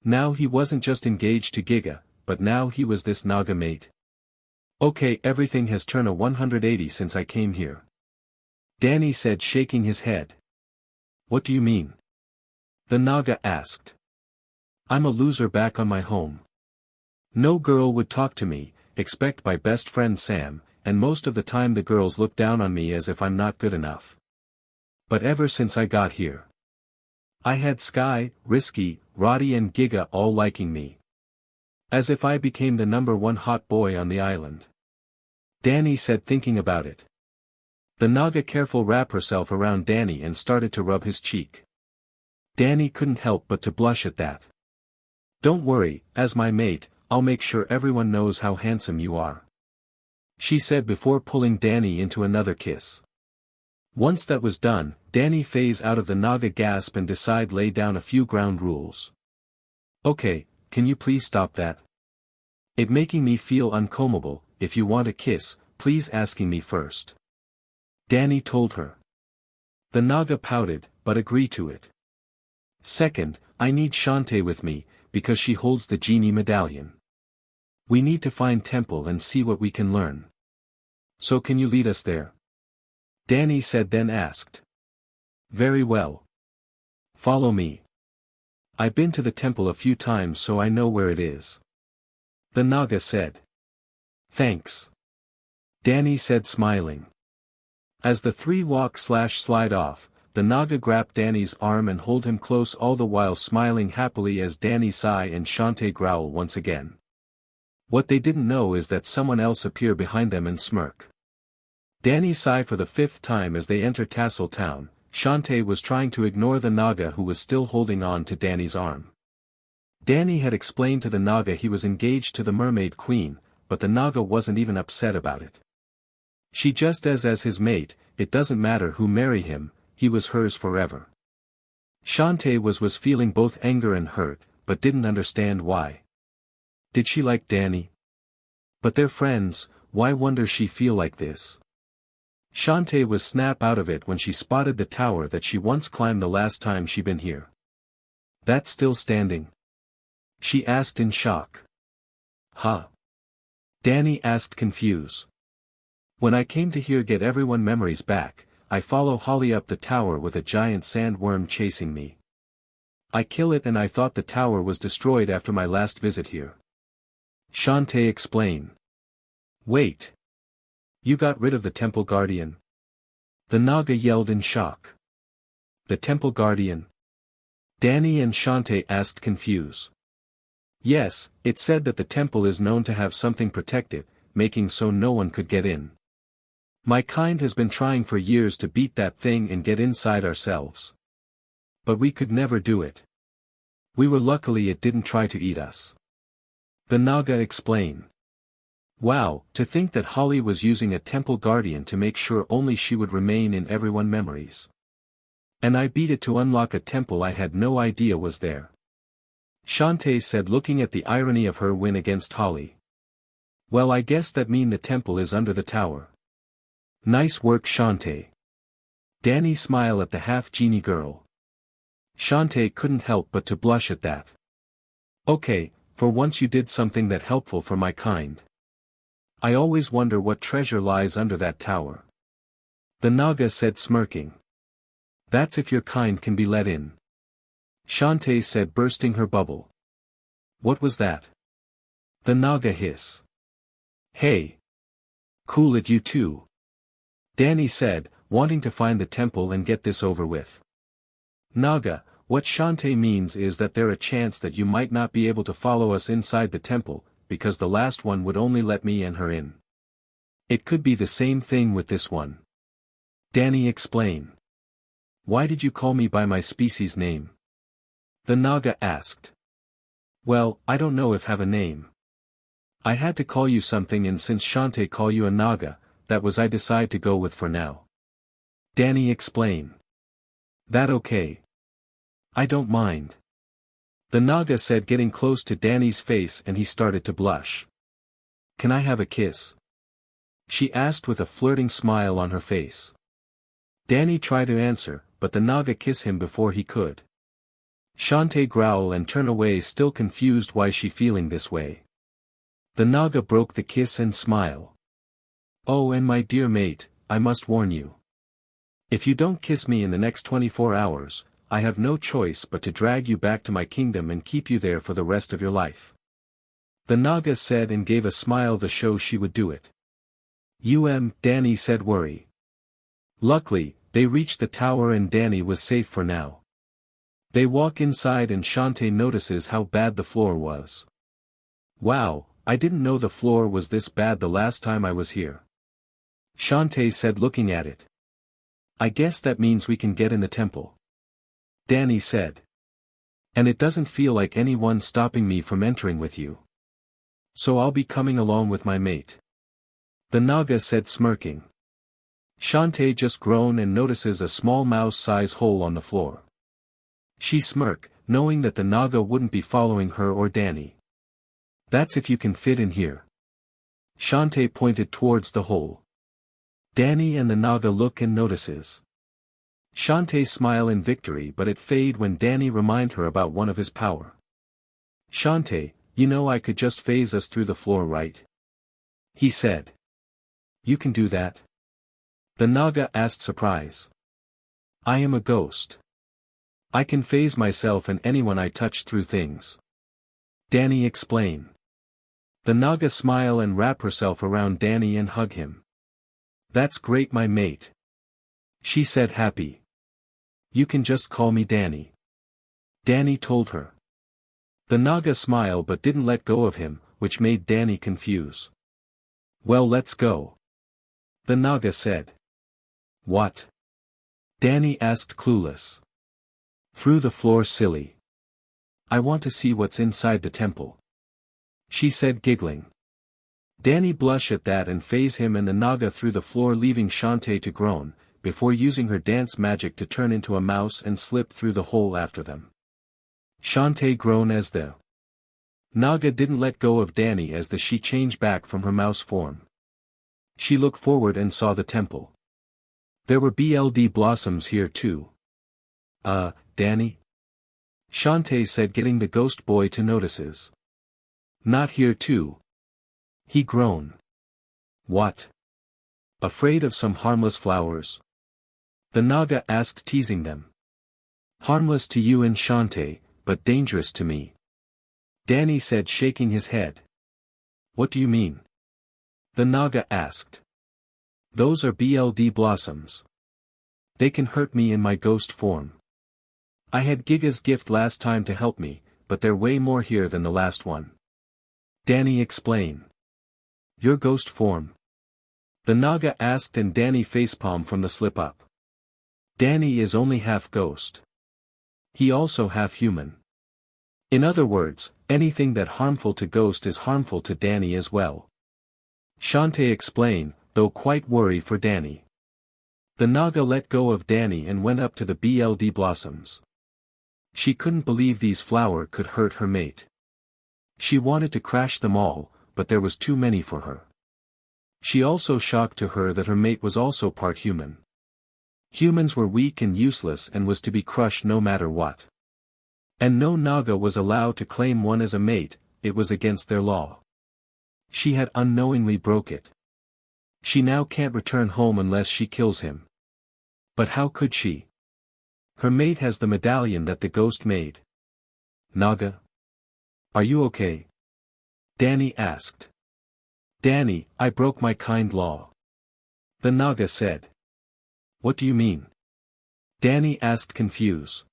Now he wasn't just engaged to Giga, but now he was this Naga mate. Okay, everything has turned a 180 since I came here. Danny said shaking his head. What do you mean? The Naga asked. I'm a loser back on my home. No girl would talk to me, except my best friend Sam, and most of the time the girls look down on me as if I'm not good enough. But ever since I got here, I had Sky, Risky, Roddy and Giga all liking me. As if I became the #1 hot boy on the island. Danny said thinking about it. The Naga careful wrap herself around Danny and started to rub his cheek. Danny couldn't help but to blush at that. Don't worry, as my mate, I'll make sure everyone knows how handsome you are. She said before pulling Danny into another kiss. Once that was done, Danny phase out of the Naga gasp and decide lay down a few ground rules. Okay, can you please stop that? It making me feel uncombable. If you want a kiss, please asking me first. Danny told her. The Naga pouted, but agreed to it. Second, I need Shantae with me, because she holds the genie medallion. We need to find temple and see what we can learn. So can you lead us there? Danny said then asked. Very well. Follow me. I've been to the temple a few times so I know where it is. The Naga said. Thanks. Danny said smiling. As the three walk/slide off, the Naga grabbed Danny's arm and hold him close all the while smiling happily as Danny sigh and Shantae growl once again. What they didn't know is that someone else appear behind them and smirk. Danny sigh for the 5th time as they enter Tassel Town. Shantae was trying to ignore the Naga who was still holding on to Danny's arm. Danny had explained to the Naga he was engaged to the Mermaid Queen, but the Naga wasn't even upset about it. She just as his mate, it doesn't matter who marry him, he was hers forever. Shantae was feeling both anger and hurt, but didn't understand why. Did she like Danny? But they're friends, why wonder she feel like this? Shantae was snap out of it when she spotted the tower that she once climbed the last time she been here. That's still standing? She asked in shock. Huh? Danny asked confused. When I came to here get everyone memories back, I follow Holly up the tower with a giant sandworm chasing me. I kill it and I thought the tower was destroyed after my last visit here. Shantae explained. Wait. You got rid of the temple guardian? The Naga yelled in shock. The temple guardian? Danny and Shantae asked confused. Yes, it said that the temple is known to have something protected, making so no one could get in. My kind has been trying for years to beat that thing and get inside ourselves. But we could never do it. We were luckily it didn't try to eat us. The Naga explained. Wow, to think that Holly was using a temple guardian to make sure only she would remain in everyone's memories. And I beat it to unlock a temple I had no idea was there. Shantae said, looking at the irony of her win against Holly. Well, I guess that mean the temple is under the tower. Nice work, Shantae. Danny smiled at the half-genie girl. Shantae couldn't help but to blush at that. Okay, for once you did something that helpful for my kind. I always wonder what treasure lies under that tower. The Naga said, smirking. That's if your kind can be let in. Shantae said, bursting her bubble. What was that? The Naga hissed. Hey! Cool it, you too. Danny said, wanting to find the temple and get this over with. Naga, what Shantae means is that there a chance that you might not be able to follow us inside the temple, because the last one would only let me and her in. It could be the same thing with this one. Danny explained. Why did you call me by my species name? The Naga asked. Well, I don't know if have a name. I had to call you something, and since Shantae call you a Naga, that was I decide to go with for now. Danny explained. That okay? I don't mind. The Naga said, getting close to Danny's face, and he started to blush. Can I have a kiss? She asked with a flirting smile on her face. Danny tried to answer, but the Naga kissed him before he could. Shantae growled and turned away, still confused why she feeling this way. The Naga broke the kiss and smiled. Oh, and my dear mate, I must warn you. If you don't kiss me in the next 24 hours, I have no choice but to drag you back to my kingdom and keep you there for the rest of your life. The Naga said, and gave a smile to show she would do it. Danny said, worry. Luckily, they reached the tower and Danny was safe for now. They walk inside and Shantae notices how bad the floor was. Wow, I didn't know the floor was this bad the last time I was here. Shantae said, looking at it. I guess that means we can get in the temple. Danny said. And it doesn't feel like anyone stopping me from entering with you. So I'll be coming along with my mate. The Naga said, smirking. Shantae just groaned and notices a small mouse-size hole on the floor. She smirked, knowing that the Naga wouldn't be following her or Danny. That's if you can fit in here. Shantae pointed towards the hole. Danny and the Naga look and notices. Shantae smile in victory, but it fade when Danny remind her about one of his power. Shantae, you know I could just phase us through the floor, right? He said. You can do that? The Naga asked, surprise. I am a ghost. I can phase myself and anyone I touch through things. Danny explained. The Naga smile and wrap herself around Danny and hug him. That's great, my mate. She said, happy. You can just call me Danny. Danny told her. The Naga smiled but didn't let go of him, which made Danny confused. Well, let's go. The Naga said. What? Danny asked, clueless. Through the floor, silly. I want to see what's inside the temple. She said, giggling. Danny blushed at that and phased him and the Naga through the floor, leaving Shantae to groan, before using her dance magic to turn into a mouse and slip through the hole after them. Shantae groaned as the Naga didn't let go of Danny as she changed back from her mouse form. She looked forward and saw the temple. There were blossoms here too. Danny? Shantae said, getting the ghost boy to notices. Not here too. He groaned. What? Afraid of some harmless flowers? The Naga asked, teasing them. Harmless to you and Shantae, but dangerous to me. Danny said, shaking his head. What do you mean? The Naga asked. Those are blossoms. They can hurt me in my ghost form. I had Giga's gift last time to help me, but they're way more here than the last one. Danny explained. Your ghost form? The Naga asked and Danny facepalmed from the slip up. Danny is only half ghost. He also half human. In other words, anything that harmful to Ghost is harmful to Danny as well. Shantae explained, though quite worried for Danny. The Naga let go of Danny and went up to the BLD blossoms. She couldn't believe these flowers could hurt her mate. She wanted to crash them all, but there was too many for her. She also shocked to her that her mate was also part human. Humans were weak and useless and was to be crushed no matter what. And no Naga was allowed to claim one as a mate, it was against their law. She had unknowingly broke it. She now can't return home unless she kills him. But how could she? Her mate has the medallion that the ghost made. Naga? Are you okay? Danny asked. Danny, I broke my kind law. The Naga said. What do you mean? Danny asked confused.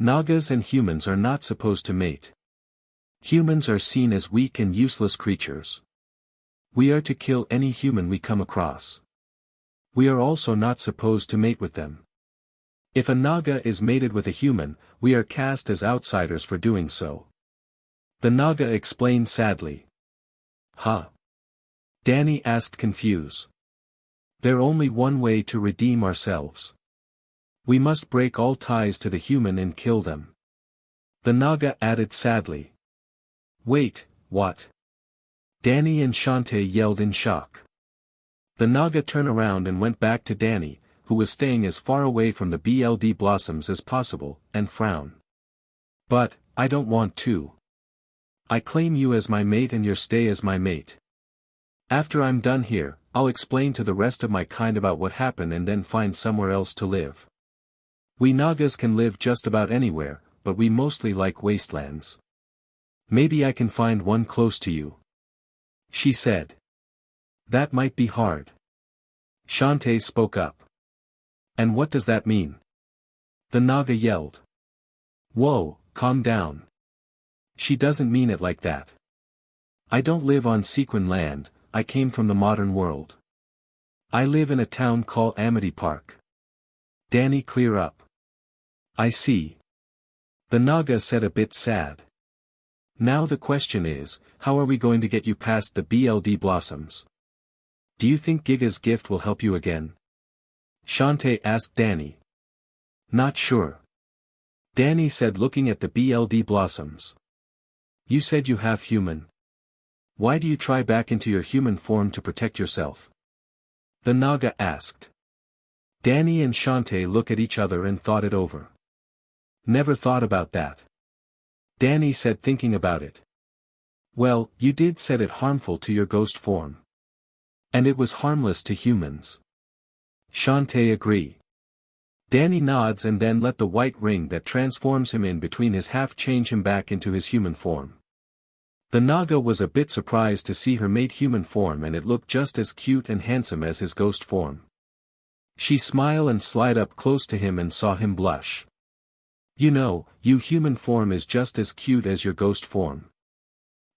Nagas and humans are not supposed to mate. Humans are seen as weak and useless creatures. We are to kill any human we come across. We are also not supposed to mate with them. If a Naga is mated with a human, we are cast as outsiders for doing so. The Naga explained sadly. Huh? Danny asked confused. There's only one way to redeem ourselves. We must break all ties to the human and kill them. The Naga added sadly. Wait, what? Danny and Shantae yelled in shock. The Naga turned around and went back to Danny, who was staying as far away from the BLD blossoms as possible, and frowned. But, I don't want to. I claim you as my mate and your stay as my mate. After I'm done here, I'll explain to the rest of my kind about what happened and then find somewhere else to live. We Nagas can live just about anywhere, but we mostly like wastelands. Maybe I can find one close to you. She said. That might be hard. Shantae spoke up. And what does that mean? The Naga yelled. Whoa, calm down. She doesn't mean it like that. I don't live on Sequin land, I came from the modern world. I live in a town called Amity Park. Danny, clear up. I see. The Naga said a bit sad. Now the question is, how are we going to get you past the BLD blossoms? Do you think Giga's gift will help you again? Shantae asked Danny. Not sure. Danny said looking at the BLD blossoms. You said you have human. Why do you try back into your human form to protect yourself? The Naga asked. Danny and Shantae looked at each other and thought it over. Never thought about that. Danny said thinking about it. Well, you did said it harmful to your ghost form. And it was harmless to humans. Shantae agree. Danny nods and then let the white ring that transforms him in between his half change him back into his human form. The Naga was a bit surprised to see her mate human form and it looked just as cute and handsome as his ghost form. She smiled and slid up close to him and saw him blush. You know, your human form is just as cute as your ghost form.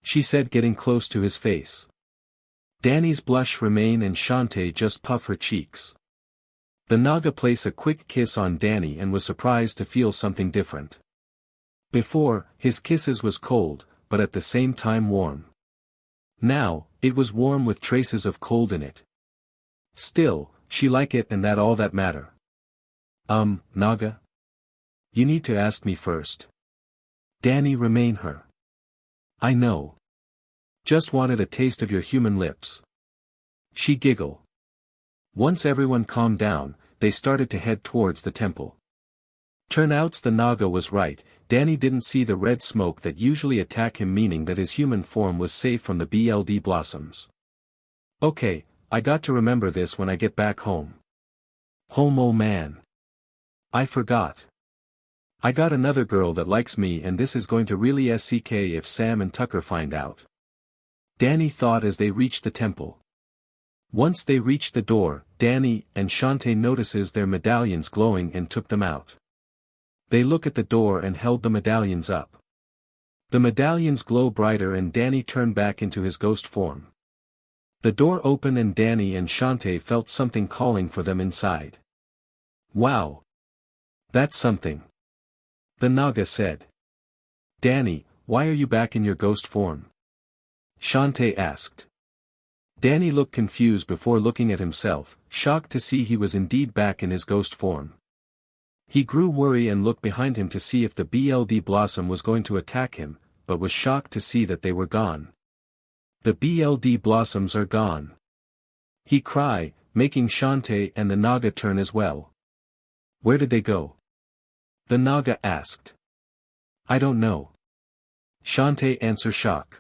She said getting close to his face. Danny's blush remained and Shantae just puffed her cheeks. The Naga placed a quick kiss on Danny and was surprised to feel something different. Before, his kisses was cold, but at the same time warm. Now, it was warm with traces of cold in it. Still, she liked it and that all that matter. Naga? You need to ask me first. Danny remained her. I know. Just wanted a taste of your human lips. She giggled. Once everyone calmed down, they started to head towards the temple. Turnouts the Naga was right, Danny didn't see the red smoke that usually attack him, meaning that his human form was safe from the BLD blossoms. Okay, I got to remember this when I get back home. Home, oh man. I forgot. I got another girl that likes me and this is going to really suck if Sam and Tucker find out. Danny thought as they reached the temple. Once they reached the door, Danny and Shantae notices their medallions glowing and took them out. They look at the door and held the medallions up. The medallions glow brighter and Danny turned back into his ghost form. The door opened and Danny and Shantae felt something calling for them inside. Wow! That's something. The Naga said. Danny, why are you back in your ghost form? Shantae asked. Danny looked confused before looking at himself, shocked to see he was indeed back in his ghost form. He grew worried and looked behind him to see if the BLD blossom was going to attack him, but was shocked to see that they were gone. The BLD blossoms are gone. He cried, making Shantae and the Naga turn as well. Where did they go? The Naga asked. I don't know. Shantae answered shocked.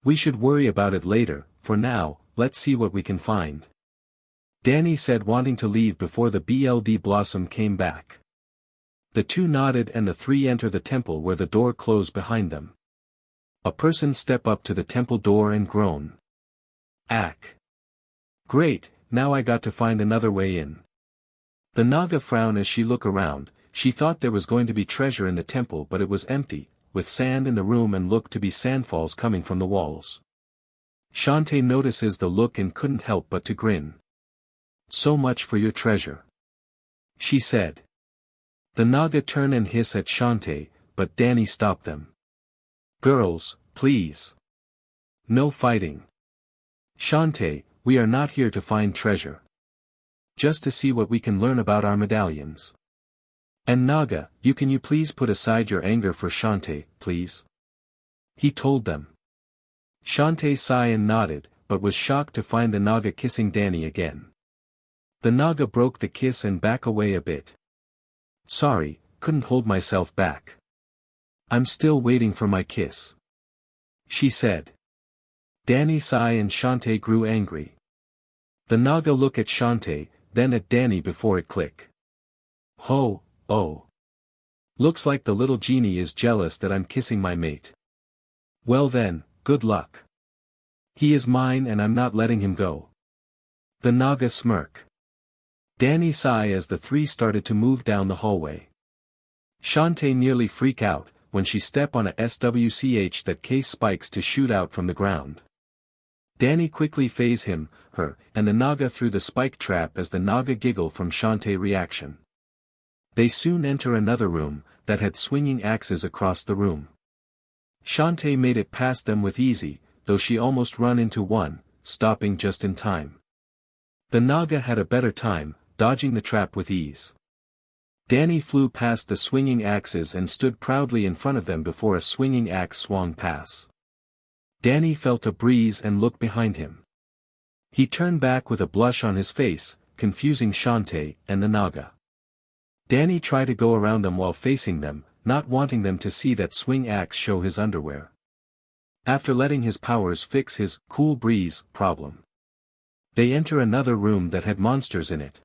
We should worry about it later, for now, let's see what we can find. Danny said, wanting to leave before the BLD blossom came back. The two nodded and the three entered the temple where the door closed behind them. A person stepped up to the temple door and groaned. Ack. Great, now I got to find another way in. The Naga frowned as she looked around. She thought there was going to be treasure in the temple, but it was empty, with sand in the room and looked to be sandfalls coming from the walls. Shantae notices the look and couldn't help but to grin. So much for your treasure, she said. The Naga turned and hissed at Shantae, but Danny stopped them. Girls, please. No fighting. Shantae, we are not here to find treasure. Just to see what we can learn about our medallions. And Naga, you please put aside your anger for Shantae, please? He told them. Shantae sighed and nodded, but was shocked to find the Naga kissing Danny again. The Naga broke the kiss and backed away a bit. Sorry, couldn't hold myself back. I'm still waiting for my kiss, she said. Danny sighed and Shantae grew angry. The Naga looked at Shantae, then at Danny before it clicked. Oh. Looks like the little genie is jealous that I'm kissing my mate. Well then, good luck. He is mine and I'm not letting him go. The Naga smirked. Danny sighed as the three started to move down the hallway. Shantae nearly freaked out when she stepped on a SWCH that cased spikes to shoot out from the ground. Danny quickly phased her, and the Naga threw the spike trap as the Naga giggled from Shantae's reaction. They soon enter another room that had swinging axes across the room. Shantae made it past them with ease, though she almost ran into one, stopping just in time. The Naga had a better time, dodging the trap with ease. Danny flew past the swinging axes and stood proudly in front of them before a swinging axe swung past. Danny felt a breeze and looked behind him. He turned back with a blush on his face, confusing Shantae and the Naga. Danny tried to go around them while facing them, not wanting them to see that swing axe show his underwear. After letting his powers fix his cool breeze problem, they enter another room that had monsters in it.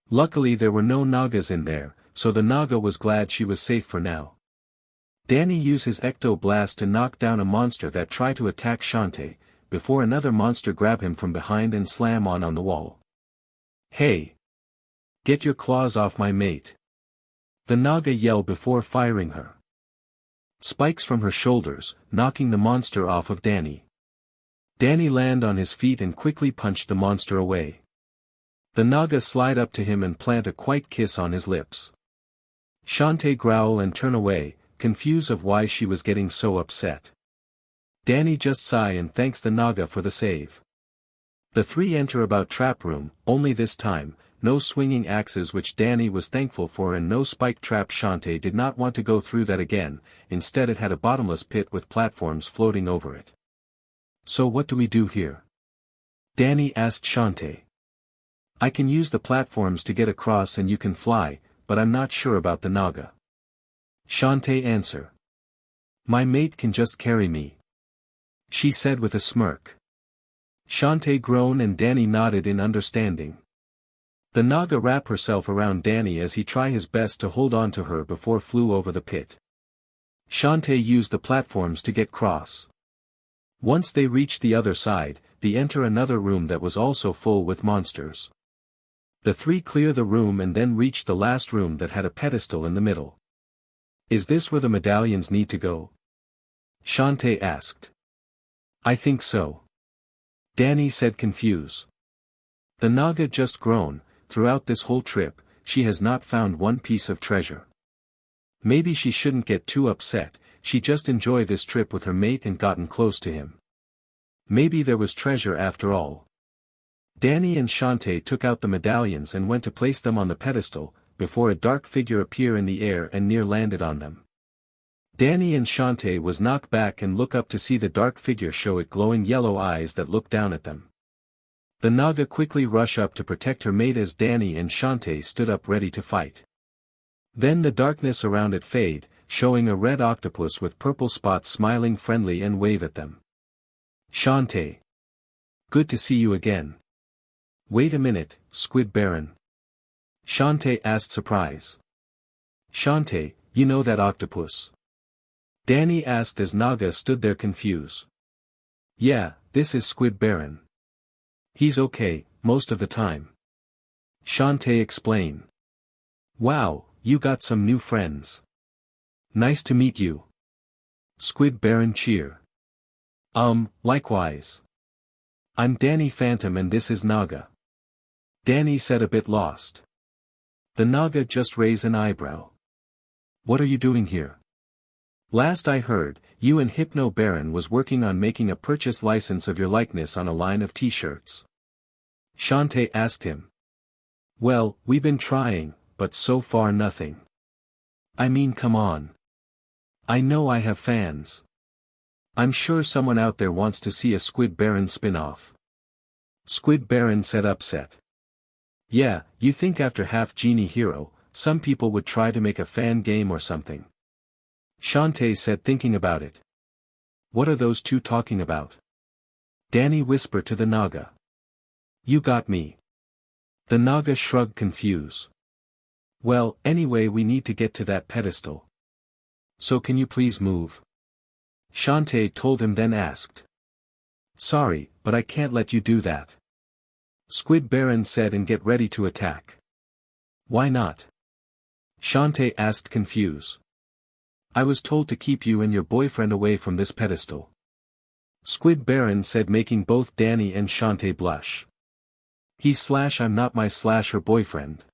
Luckily there were no Nagas in there, so the Naga was glad she was safe for now. Danny used his ecto blast to knock down a monster that tried to attack Shantae, before another monster grabbed him from behind and slammed on the wall. Hey! Get your claws off my mate! The Naga yelled before firing her spikes from her shoulders, knocking the monster off of Danny. Danny landed on his feet and quickly punched the monster away. The Naga slid up to him and planted a quiet kiss on his lips. Shantae growled and turned away, confused of why she was getting so upset. Danny just sighed and thanks the Naga for the save. The three enter about trap room, only this time, no swinging axes which Danny was thankful for and no spike trap. Shantae did not want to go through that again, instead it had a bottomless pit with platforms floating over it. So what do we do here? Danny asked Shantae. I can use the platforms to get across and you can fly, but I'm not sure about the Naga. Shantae answered. My mate can just carry me, she said with a smirk. Shantae groaned and Danny nodded in understanding. The Naga wrapped herself around Danny as he tried his best to hold on to her before flew over the pit. Shantae used the platforms to get cross. Once they reached the other side, they enter another room that was also full with monsters. The three clear the room and then reach the last room that had a pedestal in the middle. Is this where the medallions need to go? Shantae asked. I think so, Danny said confused. The Naga just groaned. Throughout this whole trip, she has not found one piece of treasure. Maybe she shouldn't get too upset, she just enjoyed this trip with her mate and gotten close to him. Maybe there was treasure after all. Danny and Shantae took out the medallions and went to place them on the pedestal, before a dark figure appeared in the air and near landed on them. Danny and Shantae was knocked back and look up to see the dark figure show it glowing yellow eyes that looked down at them. The Naga quickly rush up to protect her mate as Danny and Shantae stood up ready to fight. Then the darkness around it fade, showing a red octopus with purple spots smiling friendly and wave at them. Shantae. Good to see you again. Wait a minute, Squid Baron. Shantae asked surprise. Shantae, you know that octopus? Danny asked as Naga stood there confused. Yeah, this is Squid Baron. He's okay, most of the time. Shantae explained. Wow, you got some new friends. Nice to meet you. Squid Baron cheer. Likewise. I'm dannyphantom and this is Naga. Danny said a bit lost. The Naga just raised an eyebrow. What are you doing here? Last I heard, you and Hypno Baron was working on making a purchase license of your likeness on a line of t-shirts. Shantae asked him. Well, we've been trying, but so far nothing. I mean come on. I know I have fans. I'm sure someone out there wants to see a Squid Baron spin-off. Squid Baron said upset. Yeah, you think after Half Genie Hero, some people would try to make a fan game or something. Shantae said thinking about it. What are those two talking about? Danny whispered to the Naga. You got me. The Naga shrugged confused. Well, anyway we need to get to that pedestal. So can you please move? Shantae told him then asked. Sorry, but I can't let you do that. Squid Baron said and get ready to attack. Why not? Shantae asked confused. I was told to keep you and your boyfriend away from this pedestal. Squid Baron said making both Danny and Shantae blush. I'm not my her boyfriend.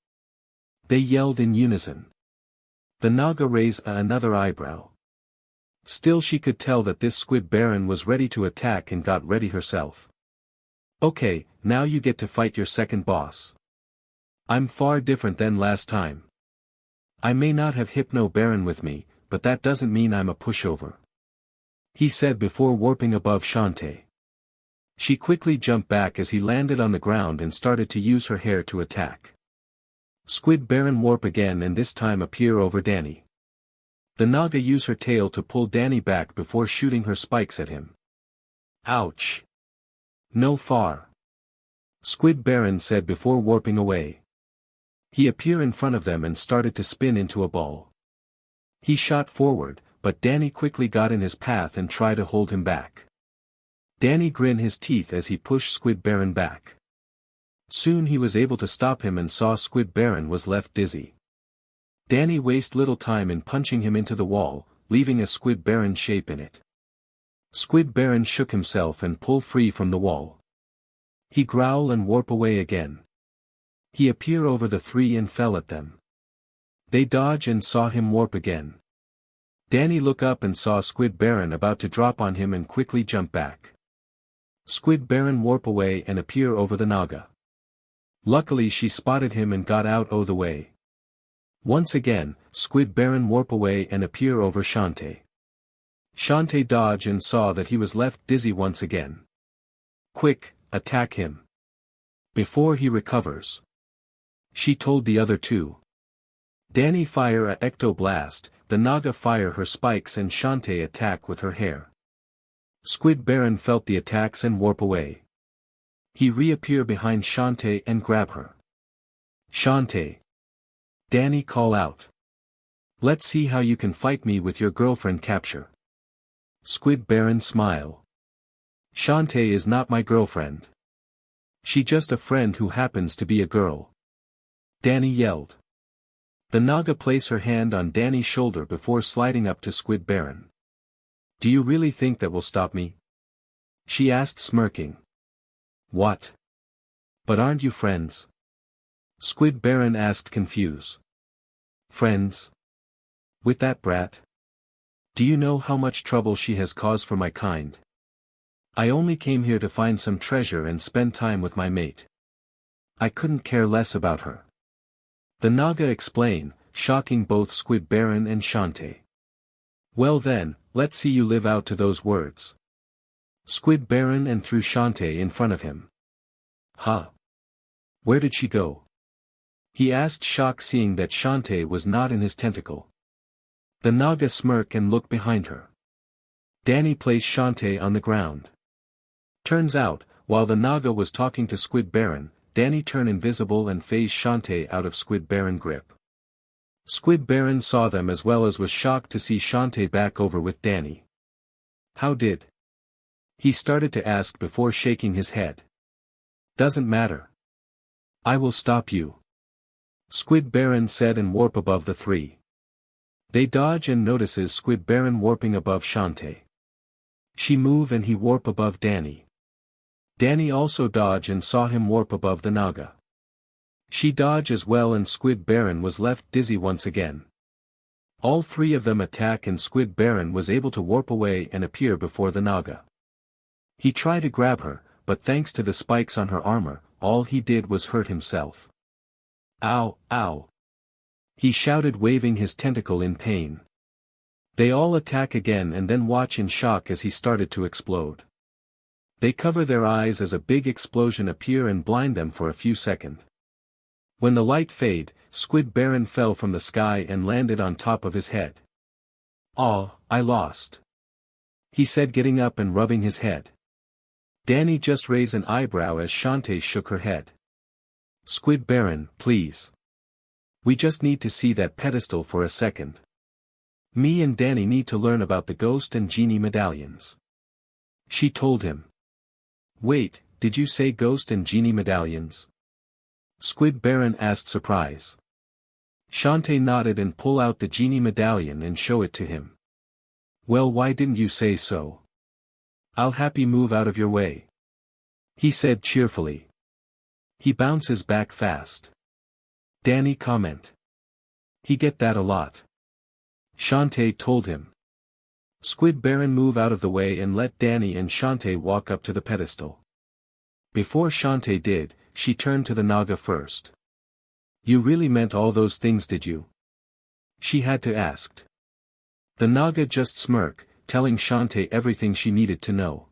They yelled in unison. The Naga raised another eyebrow. Still she could tell that this Squid Baron was ready to attack and got ready herself. Okay, now you get to fight your second boss. I'm far different than last time. I may not have Hypno Baron with me, but that doesn't mean I'm a pushover. He said before warping above Shantae. She quickly jumped back as he landed on the ground and started to use her hair to attack. Squid Baron warp again and this time appear over Danny. The Naga use her tail to pull Danny back before shooting her spikes at him. Ouch! No far. Squid Baron said before warping away. He appeared in front of them and started to spin into a ball. He shot forward, but Danny quickly got in his path and tried to hold him back. Danny grinned his teeth as he pushed Squid Baron back. Soon he was able to stop him and saw Squid Baron was left dizzy. Danny wasted little time in punching him into the wall, leaving a Squid Baron shape in it. Squid Baron shook himself and pulled free from the wall. He growled and warped away again. He appeared over the three and fell at them. They dodged and saw him warp again. Danny looked up and saw Squid Baron about to drop on him and quickly jumped back. Squid Baron warped away and appeared over the Naga. Luckily she spotted him and got out of the way. Once again, Squid Baron warped away and appeared over Shantae. Shantae dodged and saw that he was left dizzy once again. Quick, attack him. Before he recovers. She told the other two. Danny fire a ectoblast, the Naga fire her spikes and Shantae attack with her hair. Squid Baron felt the attacks and warp away. He reappeared behind Shantae and grab her. Shantae. Danny call out. Let's see how you can fight me with your girlfriend capture. Squid Baron smile. Shantae is not my girlfriend. She just a friend who happens to be a girl. Danny yelled. The Naga placed her hand on Danny's shoulder before sliding up to Squid Baron. Do you really think that will stop me? She asked smirking. What? But aren't you friends? Squid Baron asked confused. Friends? With that brat? Do you know how much trouble she has caused for my kind? I only came here to find some treasure and spend time with my mate. I couldn't care less about her. The Naga explained, shocking both Squid Baron and Shantae. Well then, let's see you live out to those words. Squid Baron and threw Shantae in front of him. Huh? Where did she go? He asked, shocked seeing that Shantae was not in his tentacle. The Naga smirked and looked behind her. Danny placed Shantae on the ground. Turns out, while the Naga was talking to Squid Baron, Danny turned invisible and phased Shantae out of Squid Baron grip. Squid Baron saw them as well as was shocked to see Shantae back over with Danny. How did? He started to ask before shaking his head. Doesn't matter. I will stop you. Squid Baron said and warp above the three. They dodge and notices Squid Baron warping above Shantae. She move and he warp above Danny. Danny also dodge and saw him warp above the Naga. She dodge as well and Squid Baron was left dizzy once again. All three of them attack and Squid Baron was able to warp away and appear before the Naga. He tried to grab her, but thanks to the spikes on her armor, all he did was hurt himself. Ow, ow. He shouted waving his tentacle in pain. They all attack again and then watch in shock as he started to explode. They cover their eyes as a big explosion appear and blind them for a few seconds. When the light fade, Squid Baron fell from the sky and landed on top of his head. Aw, I lost. He said getting up and rubbing his head. Danny just raised an eyebrow as Shantae shook her head. Squid Baron, please. We just need to see that pedestal for a second. Me and Danny need to learn about the ghost and genie medallions. She told him. Wait, did you say ghost and genie medallions? Squid Baron asked surprise. Shantae nodded and pull out the genie medallion and show it to him. Well, why didn't you say so? I'll happy move out of your way. He said cheerfully. He bounces back fast. Danny comment. He get that a lot. Shantae told him. Squid Baron move out of the way and let Danny and Shantae walk up to the pedestal. Before Shantae did, she turned to the Naga first. You really meant all those things, did you? She had to ask. The Naga just smirked, telling Shantae everything she needed to know.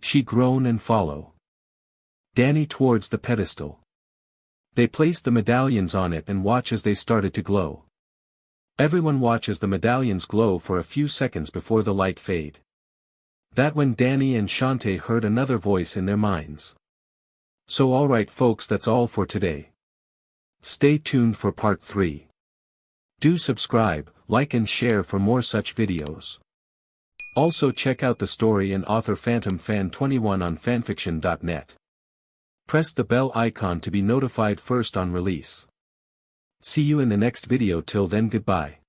She groaned and follow Danny towards the pedestal. They placed the medallions on it and watch as they started to glow. Everyone watches the medallions glow for a few seconds before the light fade. That when Danny and Shantae heard another voice in their minds. So alright folks, that's all for today. Stay tuned for part 3. Do subscribe, like and share for more such videos. Also check out the story and author Phantom Fan 21 on FANFICTIONnet. Press the bell icon to be notified first on release. See you in the next video. Till then, goodbye.